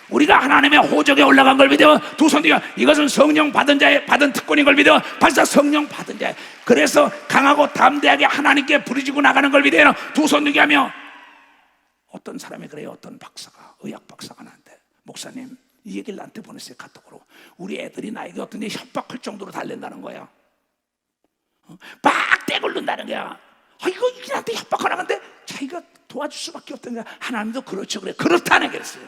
우리가 하나님의 호적에 올라간 걸 믿어 두 손 들고 이것은 성령 받은 자의 받은 특권인 걸 믿어 박사 성령 받은 자의. 그래서 강하고 담대하게 하나님께 부르짖고 나가는 걸 믿어요. 두 손 들고 하며 어떤 사람이 그래요. 어떤 박사가 의학 박사가 나한테 목사님 이 얘기를 나한테 보냈어요. 카톡으로. 우리 애들이 나에게 어떤 데 협박할 정도로 달랜다는 거야. 막 떼굴른다는 거야. 이거 나한테 협박하라는데 자기가 도와줄 수밖에 없던 거야. 하나님도 그렇죠. 그래 그렇다는 게 있어요.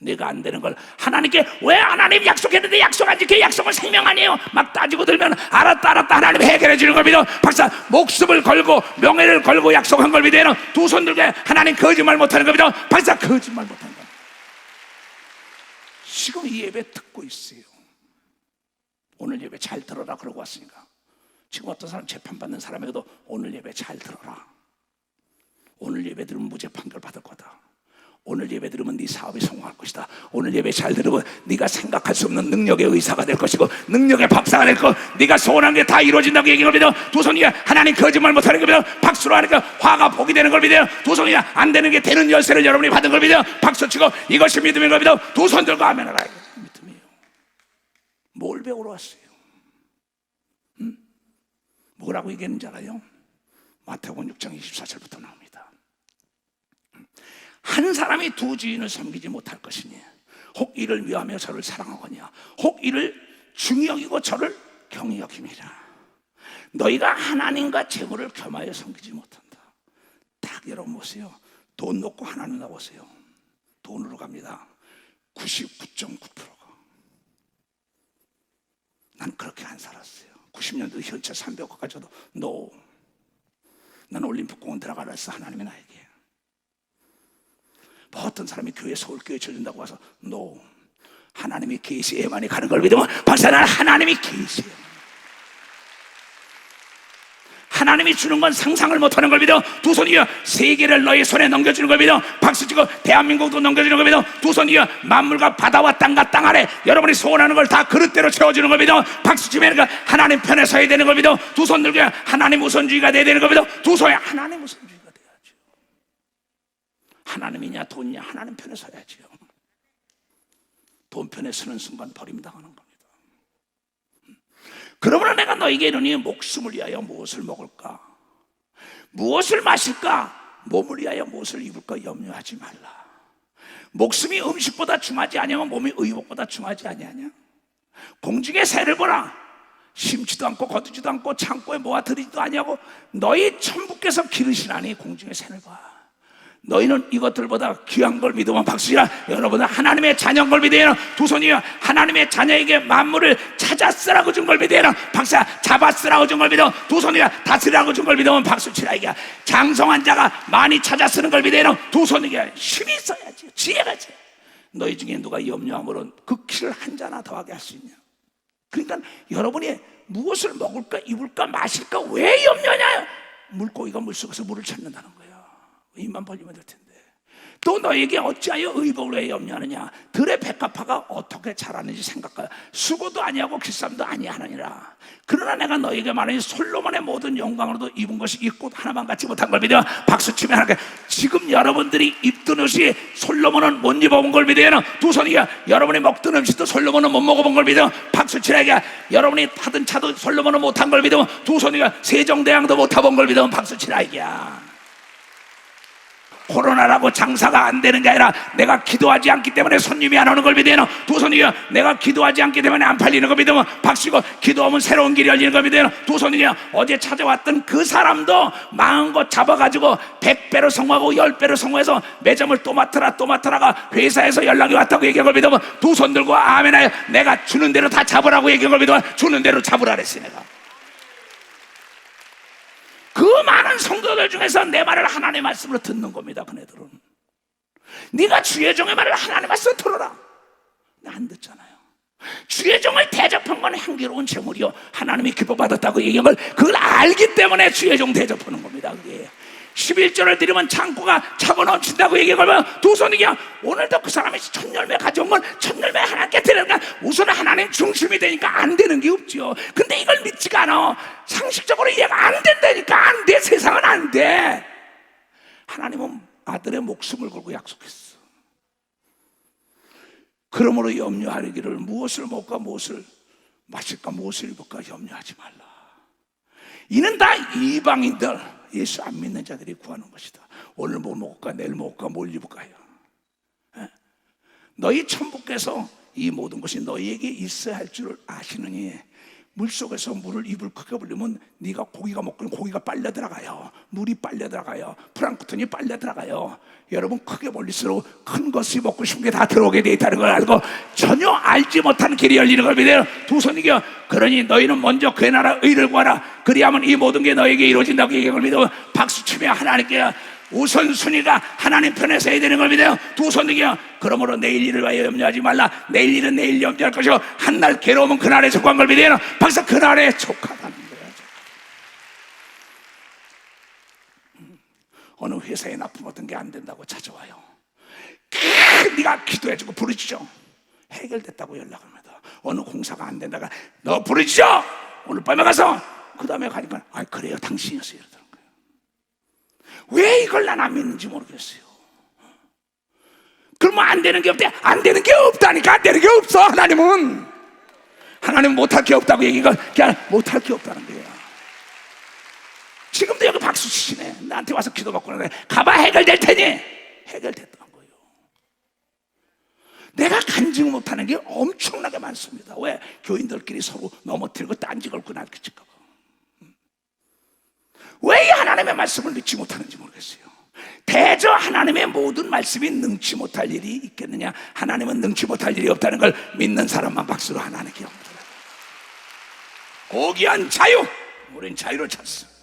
내가 안 되는 걸 하나님께 왜 하나님 약속했는데 약속 안 지켜? 약속은 생명 아니에요. 막 따지고 들면 알았다 하나님 해결해 주는 걸 믿어 박사 목숨을 걸고 명예를 걸고 약속한 걸 믿어요. 두 손 들고 하나님 거짓말 못하는 걸 믿어 박사 거짓말 못하는 거. 지금 이 예배 듣고 있어요. 오늘 예배 잘 들어라 그러고 왔으니까 지금 어떤 사람 재판받는 사람에게도 오늘 예배 잘 들어라. 오늘 예배 들으면 무죄 판결 받을 거다. 오늘 예배 들으면 네 사업이 성공할 것이다. 오늘 예배 잘 들으면 네가 생각할 수 없는 능력의 의사가 될 것이고 능력의 박사가 될 거. 네가 소원한 게 다 이루어진다고 얘기를 믿어. 두 손이 하나님 거짓말 못하는 걸 믿어. 박수로 하니까 화가 복이 되는 걸 믿어요. 두 손이 안 되는 게 되는 열쇠를 여러분이 받은 걸 믿어. 박수 치고 이것이 믿음인 걸 믿어. 두 손 들고 아멘 하라. 믿음이에요. 뭘 배우러 왔어요? 뭐라고 얘기했는지 알아요? 마태복음 6장 24절부터 나옵니다. 한 사람이 두 주인을 섬기지 못할 것이니 혹 이를 미워하며 저를 사랑하거냐 혹 이를 중히 여기고 저를 경히 여김이라. 너희가 하나님과 재물을 겸하여 섬기지 못한다. 딱 여러분 보세요. 돈 놓고 하나님 나보세요. 돈으로 갑니다. 99.9%가. 난 그렇게 안 살았어요. 90년도 현찰 300억 가져도 no. 난 올림픽공원 들어가라 했어. 하나님이 나에게. 뭐 어떤 사람이 교회 서울교회 쳐준다고 와서 no. 하나님이 계시에만이 가는 걸 믿으면 박사는 하나님이 계시에 하나님이 주는 건 상상을 못하는 걸 믿어. 두 손 이어 세계를 너의 손에 넘겨주는 걸 믿어. 박수치고 대한민국도 넘겨주는 걸 믿어. 두 손 이어 만물과 바다와 땅과 땅 아래 여러분이 소원하는 걸 다 그릇대로 채워주는 걸 믿어. 박수치면 하나님 편에 서야 되는 걸 믿어. 두 손 들고 하나님 우선주의가 돼야 되는 걸 믿어. 두 손에 하나님 우선주의가 돼야죠. 하나님이냐 돈이냐 하나님 편에 서야죠. 돈 편에 서는 순간 버림당하는 겁니다. 그러므로 내가 너에게 이르니 목숨을 위하여 무엇을 먹을까, 무엇을 마실까, 몸을 위하여 무엇을 입을까 염려하지 말라. 목숨이 음식보다 중하지 아니하면 몸이 의복보다 중하지 아니하냐. 공중의 새를 보라. 심지도 않고 거두지도 않고 창고에 모아들이지도 아니하고 너희 천부께서 기르시나니 공중의 새를 봐. 너희는 이것들보다 귀한 걸 믿으면 박수치라. 여러분은 하나님의 자녀인 걸 믿어야 두 손이여. 하나님의 자녀에게 만물을 찾아 쓰라고 준 걸 믿어야 박수. 잡아 쓰라고 준 걸 믿어 두 손이여. 다스리라고 준 걸 믿으면 박수치라. 이게 장성한 자가 많이 찾아 쓰는 걸 믿어야 두 손이여. 힘이 있어야지, 지혜가 있어야. 너희 중에 누가 염려함으로 그 키를 한 자나 더하게 할 수 있냐. 그러니까 여러분이 무엇을 먹을까 입을까 마실까 왜 염려하냐. 물고기가 물속에서 물을 찾는다는 거예요. 입만 벌리면 될 텐데. 또 너에게 어찌하여 의복을 왜 염려하느냐. 들의 백합화가 어떻게 자라는지 생각하여 수고도 아니하고 길쌈도 아니하느니라. 그러나 내가 너에게 말하니 솔로몬의 모든 영광으로도 입은 것이 이 꽃 하나만 갖지 못한 걸 믿어 박수치며 하나님께. 지금 여러분들이 입던 옷이 솔로몬은 못 입어본 걸 믿어야 두 손이야. 여러분이 먹던 음식도 솔로몬은 못 먹어본 걸 믿어 박수치라. 여러분이 타던 차도 솔로몬은 못한 걸 믿으면 두 손이야. 세종대왕도 못 타본 걸 믿으면 박수치라. 이야. 코로나라고 장사가 안 되는 게 아니라 내가 기도하지 않기 때문에 손님이 안 오는 걸 믿어요. 두 손이요. 내가 기도하지 않기 때문에 안 팔리는 걸 믿으면 박수고, 기도하면 새로운 길이 열리는 걸 믿어요. 두 손이요. 어제 찾아왔던 그 사람도 망한 거 잡아가지고 100배로 성공하고 10배로 성공해서 매점을 또 맡으라가 회사에서 연락이 왔다고 얘기한 걸 믿으면 두 손 들고 아멘하여. 내가 주는 대로 다 잡으라고 얘기한 걸 믿으면 주는 대로 잡으라 그랬어. 내가 그 많은 성도들 중에서 내 말을 하나님의 말씀으로 듣는 겁니다. 그네들은 네가 주의 종의 말을 하나님의 말씀으로 들어라. 안 듣잖아요. 주의 종을 대접한 건 향기로운 제물이요 하나님이 기뻐 받았다고 얘기한 걸 그걸 알기 때문에 주의 종 대접하는 겁니다. 그게 11조를 드리면 창고가 차고 넘친다고 얘기하면 두 손이야. 오늘도 그 사람이 첫 열매 가져온 건 첫 열매 하나님께 드리니까 우선 하나님 중심이 되니까 안 되는 게 없죠. 근데 이걸 믿지가 않아. 상식적으로 이해가 안 된다니까. 안 돼. 세상은 안 돼. 하나님은 아들의 목숨을 걸고 약속했어. 그러므로 염려하기를 무엇을 먹을까 무엇을 마실까 무엇을 입을까 염려하지 말라. 이는 다 이방인들 예수 안 믿는 자들이 구하는 것이다. 오늘 뭘 먹을까 내일 먹을까 뭘 입을까요? 너희 천부께서 이 모든 것이 너희에게 있어야 할 줄을 아시느니 물속에서 물을 입을 크게 벌리면 네가 고기가 먹고는 고기가 빨려 들어가요. 물이 빨려 들어가요. 플랑크톤이 빨려 들어가요. 여러분 크게 벌릴수록 큰 것이 먹고 싶은 게 다 들어오게 돼 있다는 걸 알고 전혀 알지 못한 길이 열리는 걸 믿어요. 두 손이겨. 그러니 너희는 먼저 그의 나라 의를 구하라. 그리하면 이 모든 게 너에게 이루어진다고 얘기한 걸 믿어 박수치며 하나님께 우선순위가 하나님 편에 서야 되는 걸 믿어요. 두 손이겨. 그러므로 내일 일을 위하여 염려하지 말라. 내일 일은 내일 염려할 것이고 한날 괴로움은 그날에 속한 걸 믿어요. 박사 그날에 속하다는 거야. 어느 회사에 납품 어떤 게 안 된다고 찾아와요. 네가 기도해주고 부르짖어. 해결됐다고 연락합니다. 어느 공사가 안 된다가 너 부르짖어. 오늘 밤에 가서 그 다음에 가니까 아 그래요 당신이었어요. 이러더라고요. 왜 이걸 난 안 믿는지 모르겠어요. 그러면 안 되는 게 없대. 안 되는 게 없다니까. 안 되는 게 없어. 하나님은 못할 게 없다고 얘기가 그냥 못할 게 없다는 거예요. 지금도 여기 박수 치시네. 나한테 와서 기도받고 그러네. 가봐 해결될 테니. 해결됐다는 거예요. 내가 간증 못하는 게 엄청나게 많습니다. 왜? 교인들끼리 서로 넘어뜨리고 딴지 걸고 날끼칠까 봐. 왜 이 하나님의 말씀을 믿지 못하는지 모르겠어요. 대저 하나님의 모든 말씀이 능치 못할 일이 있겠느냐. 하나님은 능치 못할 일이 없다는 걸 믿는 사람만 박수로 하나님께 영광을. 고귀한 자유. 우린 자유를 찾습니다.